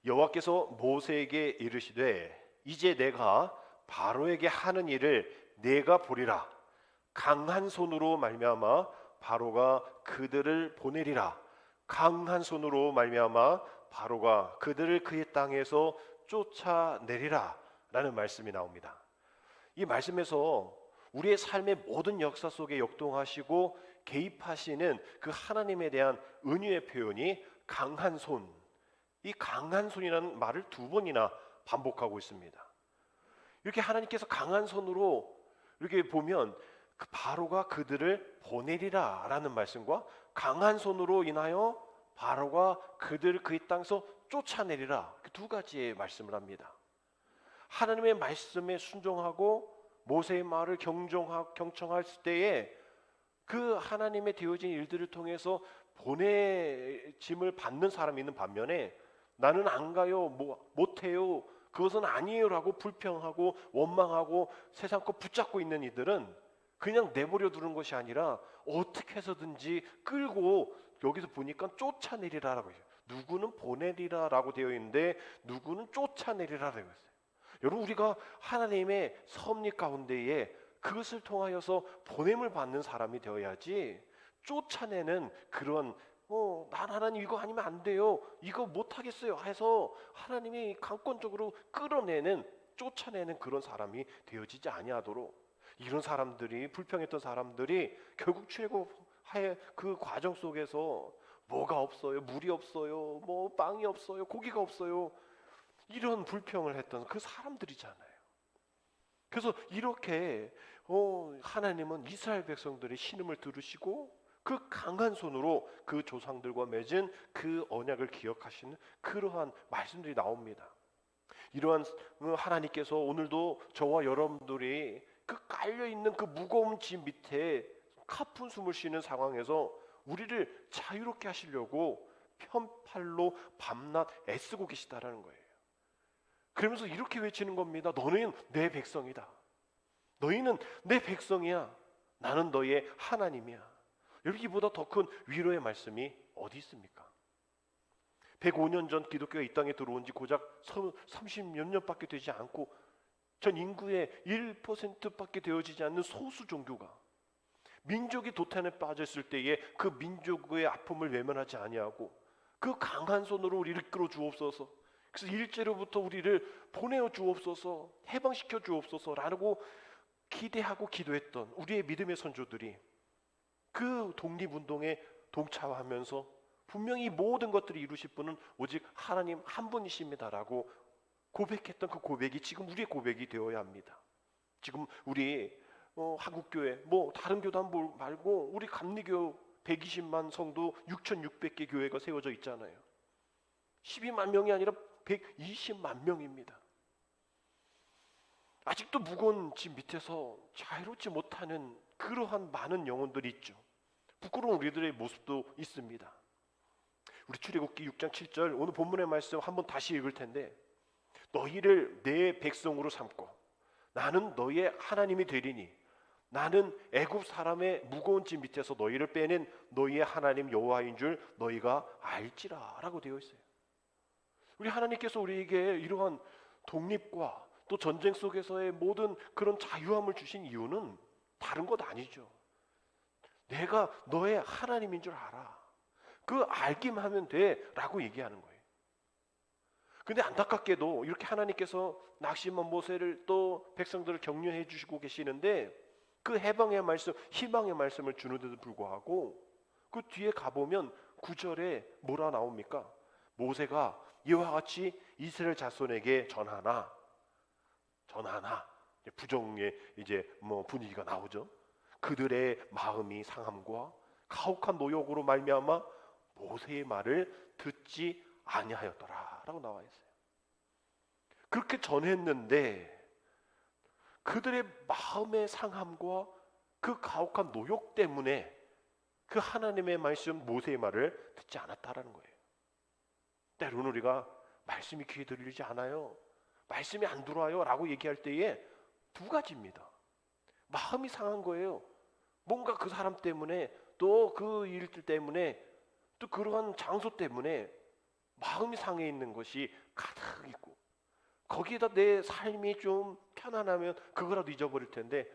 여호와께서 모세에게 이르시되 이제 내가 바로에게 하는 일을 내가 보리라. 강한 손으로 말미암아 바로가 그들을 보내리라. 강한 손으로 말미암아 바로가 그들을 그의 땅에서 쫓아내리라 라는 말씀이 나옵니다. 이 말씀에서 우리의 삶의 모든 역사 속에 역동하시고 개입하시는 그 하나님에 대한 은유의 표현이 강한 손, 이 강한 손이라는 말을 두 번이나 반복하고 있습니다. 이렇게 하나님께서 강한 손으로 이렇게 보면 그 바로가 그들을 보내리라 라는 말씀과 강한 손으로 인하여 바로가 그들을 그의 땅에서 쫓아내리라, 두 가지의 말씀을 합니다. 하나님의 말씀에 순종하고 모세의 말을 경청할 때에 그 하나님의 되어진 일들을 통해서 보내짐을 받는 사람이 있는 반면에 나는 안 가요, 못해요, 그것은 아니에요라고 불평하고 원망하고 세상 거 붙잡고 있는 이들은 그냥 내버려 두는 것이 아니라 어떻게 해서든지 끌고 여기서 보니까 쫓아내리라라고 해요. 누구는 보내리라라고 되어 있는데 누구는 쫓아내리라라고 했어요. 여러분, 우리가 하나님의 섭리 가운데에 그것을 통하여서 보냄을 받는 사람이 되어야지 쫓아내는 그런 난 하나님 이거 아니면 안 돼요, 이거 못하겠어요 해서 하나님이 강권적으로 끌어내는, 쫓아내는 그런 사람이 되어지지 아니하도록, 이런 사람들이, 불평했던 사람들이 결국 출애굽의 그 과정 속에서 뭐가 없어요, 물이 없어요, 뭐 빵이 없어요, 고기가 없어요, 이런 불평을 했던 그 사람들이잖아요. 그래서 이렇게 하나님은 이스라엘 백성들의 신음을 들으시고 그 강한 손으로 그 조상들과 맺은 그 언약을 기억하시는 그러한 말씀들이 나옵니다. 이러한 하나님께서 오늘도 저와 여러분들이 그 깔려있는 그 무거운 짐 밑에 가쁜 숨을 쉬는 상황에서 우리를 자유롭게 하시려고 편팔로 밤낮 애쓰고 계시다라는 거예요. 그러면서 이렇게 외치는 겁니다. 너는 내 백성이다. 너희는 내 백성이야. 나는 너의 하나님이야. 여기보다 더 큰 위로의 말씀이 어디 있습니까? 105년 전 기독교가 이 땅에 들어온 지 고작 30몇 년밖에 되지 않고 전 인구의 1%밖에 되어지지 않는 소수 종교가 민족이 도탄에 빠졌을 때에 그 민족의 아픔을 외면하지 아니하고 그 강한 손으로 우리를 이끌어 주옵소서, 그래서 일제로부터 우리를 보내어 주옵소서, 해방시켜 주옵소서라고 기대하고 기도했던 우리의 믿음의 선조들이 그 독립운동에 동참하면서 분명히 모든 것들을 이루실 분은 오직 하나님 한 분이십니다라고 고백했던 그 고백이 지금 우리의 고백이 되어야 합니다. 지금 우리 한국교회 다른 교단 말고 우리 감리교 120만 성도 6,600개 교회가 세워져 있잖아요. 12만 명이 아니라 120만 명입니다. 아직도 무거운 짐 밑에서 자유롭지 못하는 그러한 많은 영혼들이 있죠. 부끄러운 우리들의 모습도 있습니다. 우리 출애굽기 6장 7절 오늘 본문의 말씀 한번 다시 읽을 텐데, 너희를 내 백성으로 삼고 나는 너희의 하나님이 되리니 나는 애굽 사람의 무거운 짐 밑에서 너희를 빼낸 너희의 하나님 여호와인 줄 너희가 알지라 라고 되어 있어요. 우리 하나님께서 우리에게 이러한 독립과 또 전쟁 속에서의 모든 그런 자유함을 주신 이유는 다른 것 아니죠. 내가 너의 하나님인 줄 알아. 그 알기만 하면 돼 라고 얘기하는 거예요. 근데 안타깝게도 이렇게 하나님께서 낙심한 모세를 또 백성들을 격려해 주시고 계시는데, 그 해방의 말씀, 희망의 말씀을 주는데도 불구하고 그 뒤에 가보면 9절에 뭐라 나옵니까? 모세가 이와 같이 이스라엘 자손에게 전하나 부정의 분위기가 나오죠. 그들의 마음이 상함과 가혹한 노역으로 말미암아 모세의 말을 듣지 아니하였더라라고 나와 있어요. 그렇게 전했는데 그들의 마음의 상함과 그 가혹한 노역 때문에 그 하나님의 말씀, 모세의 말을 듣지 않았다라는 거예요. 때로는 우리가 말씀이 귀에 들리지 않아요, 말씀이 안 들어와요 라고 얘기할 때에 두 가지입니다. 마음이 상한 거예요. 뭔가 그 사람 때문에, 또 그 일들 때문에, 또 그러한 장소 때문에 마음이 상해 있는 것이 가득 있고, 거기에다 내 삶이 좀 편안하면 그거라도 잊어버릴 텐데,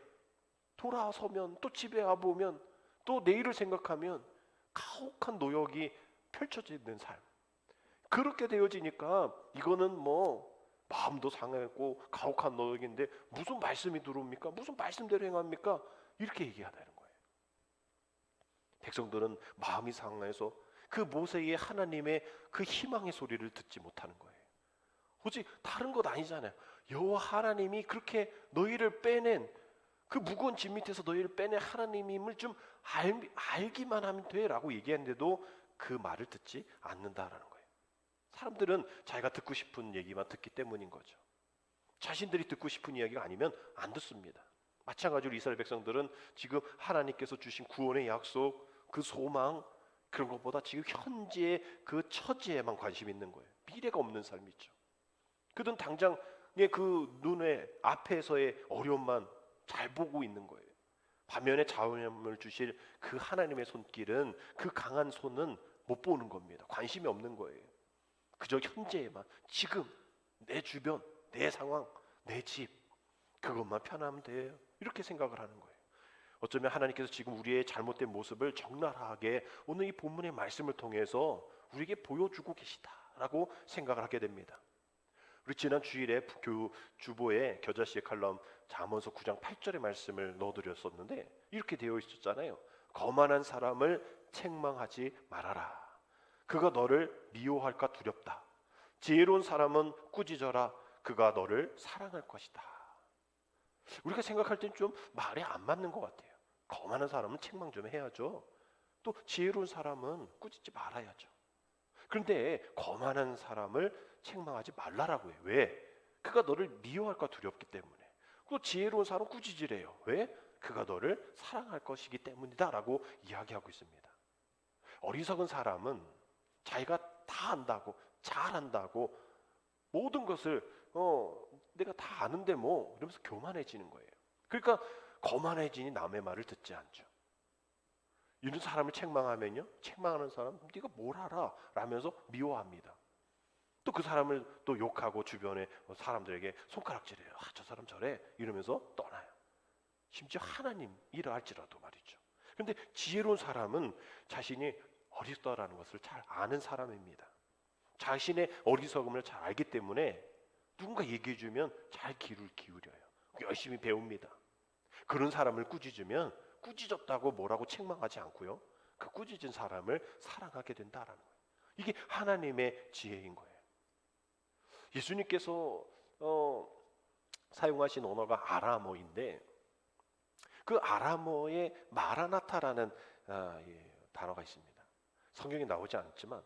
돌아서면 또 집에 와보면 또 내일을 생각하면 가혹한 노역이 펼쳐져 있는 삶. 그렇게 되어지니까 이거는 마음도 상했고 가혹한 노역인데 무슨 말씀이 들어옵니까? 무슨 말씀대로 행합니까? 이렇게 얘기하다는 거예요. 백성들은 마음이 상해서 그 모세의 하나님의 그 희망의 소리를 듣지 못하는 거예요. 오직 다른 것 아니잖아요. 여호와 하나님이 그렇게 너희를 빼낸, 그 무거운 짐 밑에서 너희를 빼낸 하나님임을 좀 알기만 하면 돼 라고 얘기했는데도 그 말을 듣지 않는다라는 거예요. 사람들은 자기가 듣고 싶은 얘기만 듣기 때문인 거죠. 자신들이 듣고 싶은 이야기가 아니면 안 듣습니다. 마찬가지로 이스라엘 백성들은 지금 하나님께서 주신 구원의 약속, 그 소망, 그런 것보다 지금 현재의 그 처지에만 관심 있는 거예요. 미래가 없는 삶이죠. 그들은 당장의 그 눈에 앞에서의 어려움만 잘 보고 있는 거예요. 반면에 자원을 주실 그 하나님의 손길은, 그 강한 손은 못 보는 겁니다. 관심이 없는 거예요. 그저 현재에만, 지금 내 주변, 내 상황, 내 집, 그것만 편하면 돼요. 이렇게 생각을 하는 거예요. 어쩌면 하나님께서 지금 우리의 잘못된 모습을 적나라하게 오늘 이 본문의 말씀을 통해서 우리에게 보여주고 계시다라고 생각을 하게 됩니다. 우리 지난 주일에 주보에 겨자씨의 칼럼 잠언서 9장 8절의 말씀을 넣어드렸었는데 이렇게 되어 있었잖아요. 거만한 사람을 책망하지 말아라. 그가 너를 미워할까 두렵다. 지혜로운 사람은 꾸짖어라. 그가 너를 사랑할 것이다. 우리가 생각할 땐 좀 말이 안 맞는 것 같아요. 거만한 사람은 책망 좀 해야죠. 또 지혜로운 사람은 꾸짖지 말아야죠. 그런데 거만한 사람을 책망하지 말라라고 해요. 왜? 그가 너를 미워할까 두렵기 때문에. 또 지혜로운 사람은 꾸짖으래요. 왜? 그가 너를 사랑할 것이기 때문이다 라고 이야기하고 있습니다. 어리석은 사람은 자기가 다 안다고, 잘한다고, 모든 것을 내가 다 아는데 이러면서 교만해지는 거예요. 그러니까 거만해지니 남의 말을 듣지 않죠. 이런 사람을 책망하면요, 책망하는 사람 네가 뭘 알아? 라면서 미워합니다. 또 그 사람을 또 욕하고 주변에 사람들에게 손가락질해요. 저 사람 저래 이러면서 떠나요. 심지어 하나님이라 할지라도 말이죠. 그런데 지혜로운 사람은 자신이 어리석다라는 것을 잘 아는 사람입니다. 자신의 어리석음을 잘 알기 때문에 누군가 얘기해주면 잘 귀를 기울여요. 열심히 배웁니다. 그런 사람을 꾸짖으면 꾸짖었다고 뭐라고 책망하지 않고요. 그 꾸짖은 사람을 사랑하게 된다라는 거예요. 이게 하나님의 지혜인 거예요. 예수님께서 사용하신 언어가 아람어인데 그 아람어의 마라나타라는 단어가 있습니다. 성경에 나오지 않지만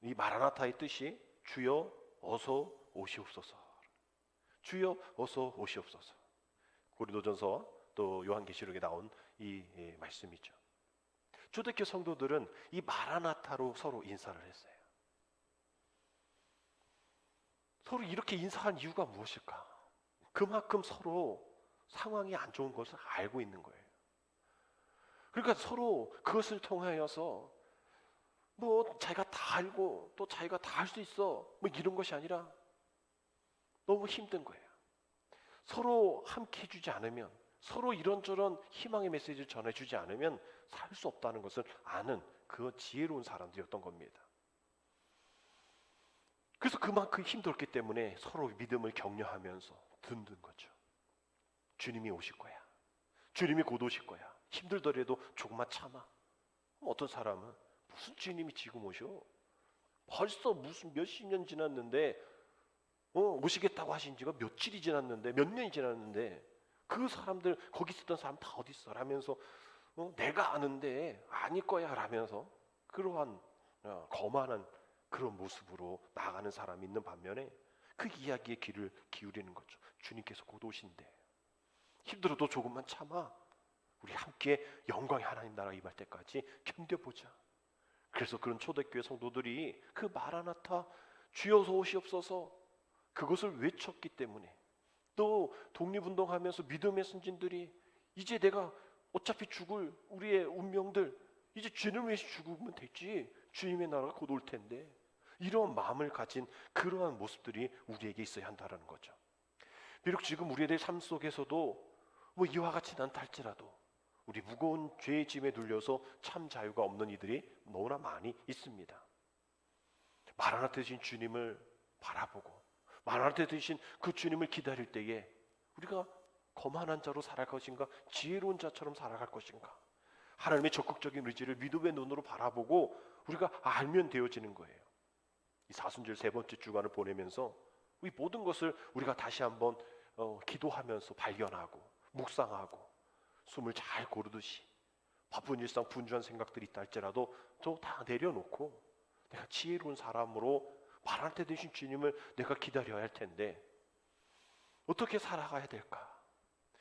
이 마라나타의 뜻이 주여 어서 오시옵소서. 주여 어서 오시옵소서. 고린도전서 또 요한계시록에 나온 이 말씀이죠. 초대교회 성도들은 이 마라나타로 서로 인사를 했어요. 서로 이렇게 인사한 이유가 무엇일까? 그만큼 서로 상황이 안 좋은 것을 알고 있는 거예요. 그러니까 서로 그것을 통하여서 뭐 자기가 다 알고 또 자기가 다 할 수 있어 뭐 이런 것이 아니라 너무 힘든 거예요. 서로 함께 해주지 않으면, 서로 이런저런 희망의 메시지를 전해주지 않으면 살 수 없다는 것을 아는 그 지혜로운 사람들이었던 겁니다. 그래서 그만큼 힘들었기 때문에 서로 믿음을 격려하면서 든든 거죠. 주님이 오실 거야. 주님이 곧 오실 거야. 힘들더라도 조금만 참아. 어떤 사람은 무슨 주님이 지금 오셔? 벌써 무슨 몇십 년 지났는데 오시겠다고 하신 지가 며칠이 지났는데 몇 년이 지났는데 그 사람들 거기 있었던 사람 다 어디 있어? 라면서 내가 아는데 아닐 거야 라면서 그러한 거만한 그런 모습으로 나아가는 사람이 있는 반면에 그 이야기에 귀를 기울이는 거죠. 주님께서 곧 오신대. 힘들어도 조금만 참아. 우리 함께 영광의 하나님 나라 임할 때까지 견뎌보자. 그래서 그런 초대교회 성도들이 그 마라나타 주여서 오시옵소서 그것을 외쳤기 때문에, 또 독립운동하면서 믿음의 선진들이 이제 내가 어차피 죽을 우리의 운명들 이제 주님을 위해서 죽으면 되지, 주님의 나라가 곧 올 텐데, 이런 마음을 가진 그러한 모습들이 우리에게 있어야 한다는 거죠. 비록 지금 우리의 삶 속에서도 뭐 이와 같지는 않다 할지라도 우리 무거운 죄의 짐에 눌려서 참 자유가 없는 이들이 너무나 많이 있습니다. 마라나타 되신 주님을 바라보고 마라나타 되신 그 주님을 기다릴 때에 우리가 거만한 자로 살아갈 것인가, 지혜로운 자처럼 살아갈 것인가, 하나님의 적극적인 의지를 믿음의 눈으로 바라보고 우리가 알면 되어지는 거예요. 이 사순절 세 번째 주간을 보내면서 이 모든 것을 우리가 다시 한번 기도하면서 발견하고 묵상하고 숨을 잘 고르듯이 바쁜 일상 분주한 생각들이 있다 할지라도 저 다 내려놓고 내가 지혜로운 사람으로 마라나타 되신 주님을 내가 기다려야 할 텐데 어떻게 살아가야 될까?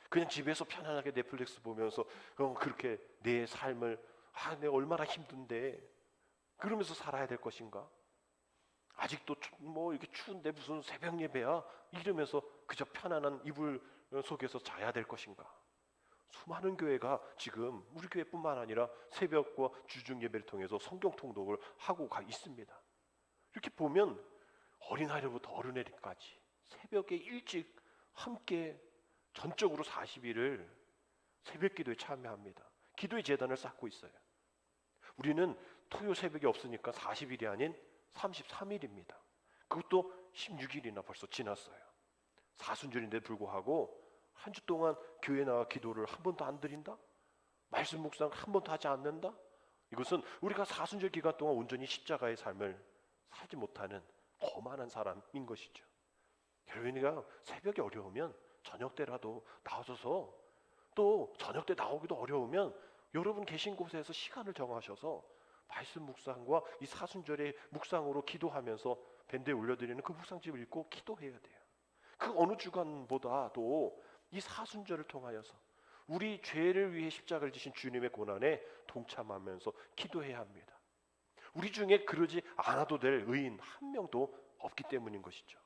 그냥 집에서 편안하게 넷플릭스 보면서 그렇게 내 삶을 내가 얼마나 힘든데 그러면서 살아야 될 것인가? 아직도 뭐 이렇게 추운데 무슨 새벽 예배야? 이러면서 그저 편안한 이불 속에서 자야 될 것인가? 수많은 교회가 지금 우리 교회뿐만 아니라 새벽과 주중 예배를 통해서 성경 통독을 하고 있습니다. 이렇게 보면 어린아이부터 어른애까지 새벽에 일찍 함께 전적으로 40일을 새벽 기도에 참여합니다. 기도의 제단을 쌓고 있어요. 우리는 토요 새벽이 없으니까 40일이 아닌 33일입니다. 그것도 16일이나 벌써 지났어요. 사순절인데 불구하고 한 주 동안 교회 나와 기도를 한 번도 안 드린다? 말씀 묵상 한 번도 하지 않는다? 이것은 우리가 사순절 기간 동안 온전히 십자가의 삶을 살지 못하는 거만한 사람인 것이죠. 여러분이가 새벽에 어려우면 저녁 때라도 나와줘서, 또 저녁 때 나오기도 어려우면 여러분 계신 곳에서 시간을 정하셔서 말씀 묵상과 이 사순절의 묵상으로 기도하면서 밴드에 올려드리는 그 묵상집을 읽고 기도해야 돼요. 그 어느 주간보다도 이 사순절을 통하여서 우리 죄를 위해 십자가를 지신 주님의 고난에 동참하면서 기도해야 합니다. 우리 중에 그러지 않아도 될 의인 한 명도 없기 때문인 것이죠.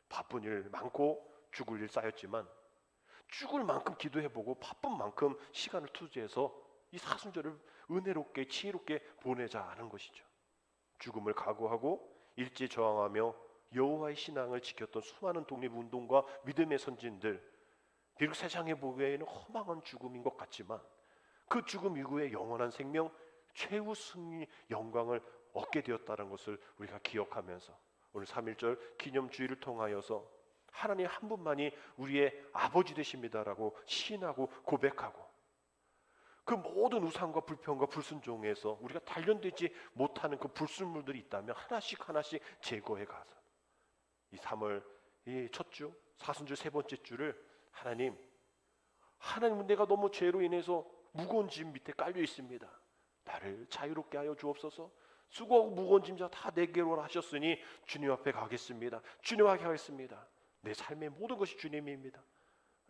바쁜 일 많고 죽을 일 쌓였지만 죽을 만큼 기도해보고 바쁜 만큼 시간을 투자해서 이 사순절을 은혜롭게 지혜롭게 보내자는 것이죠. 죽음을 각오하고 일제 저항하며 여호와의 신앙을 지켰던 수많은 독립운동과 믿음의 선진들, 비록 세상에 보기에는 허망한 죽음인 것 같지만 그 죽음 이후에 영원한 생명, 최후 승리, 영광을 얻게 되었다는 것을 우리가 기억하면서 오늘 3.1절 기념주의를 통하여서 하나님 한 분만이 우리의 아버지 되십니다라고 시인하고 고백하고 그 모든 우상과 불평과 불순종에서 우리가 단련되지 못하는 그 불순물들이 있다면 하나씩 하나씩 제거해 가서 이 3월 이 첫 주, 사순절 세 번째 주를 하나님 내가 너무 죄로 인해서 무거운 짐 밑에 깔려 있습니다. 나를 자유롭게 하여 주옵소서. 수고하고 무거운 짐 다 내게로 하셨으니 주님 앞에 가겠습니다. 주님 앞에 가겠습니다. 내 삶의 모든 것이 주님입니다.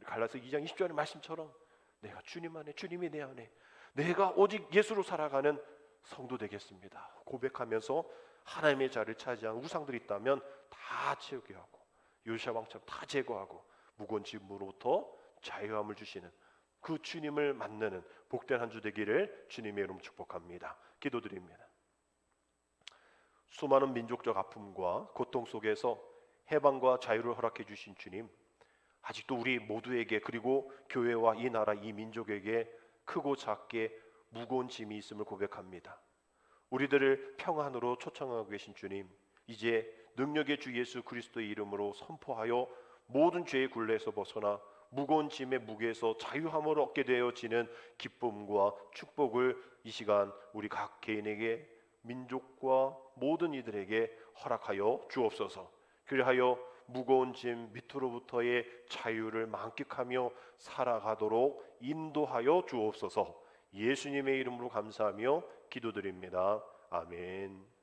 갈라서 2장 20절의 말씀처럼 내가 주님 안에, 주님이 내 안에, 내가 오직 예수로 살아가는 성도 되겠습니다. 고백하면서 하나님의 자리를 차지한 우상들이 있다면 다 채우게 하고 요시아 왕처럼 다 제거하고 무거운 짐으로부터 자유함을 주시는 그 주님을 만나는 복된 한 주 되기를 주님의 이름으로 축복합니다. 기도드립니다. 수많은 민족적 아픔과 고통 속에서 해방과 자유를 허락해 주신 주님, 아직도 우리 모두에게 그리고 교회와 이 나라 이 민족에게 크고 작게 무거운 짐이 있음을 고백합니다. 우리들을 평안으로 초청하고 계신 주님, 이제 능력의 주 예수 그리스도의 이름으로 선포하여 모든 죄의 굴레에서 벗어나 무거운 짐의 무게에서 자유함을 얻게 되어지는 기쁨과 축복을 이 시간 우리 각 개인에게, 민족과 모든 이들에게 허락하여 주옵소서. 그리하여 무거운 짐 밑으로부터의 자유를 만끽하며 살아가도록 인도하여 주옵소서. 예수님의 이름으로 감사하며 기도드립니다. 아멘.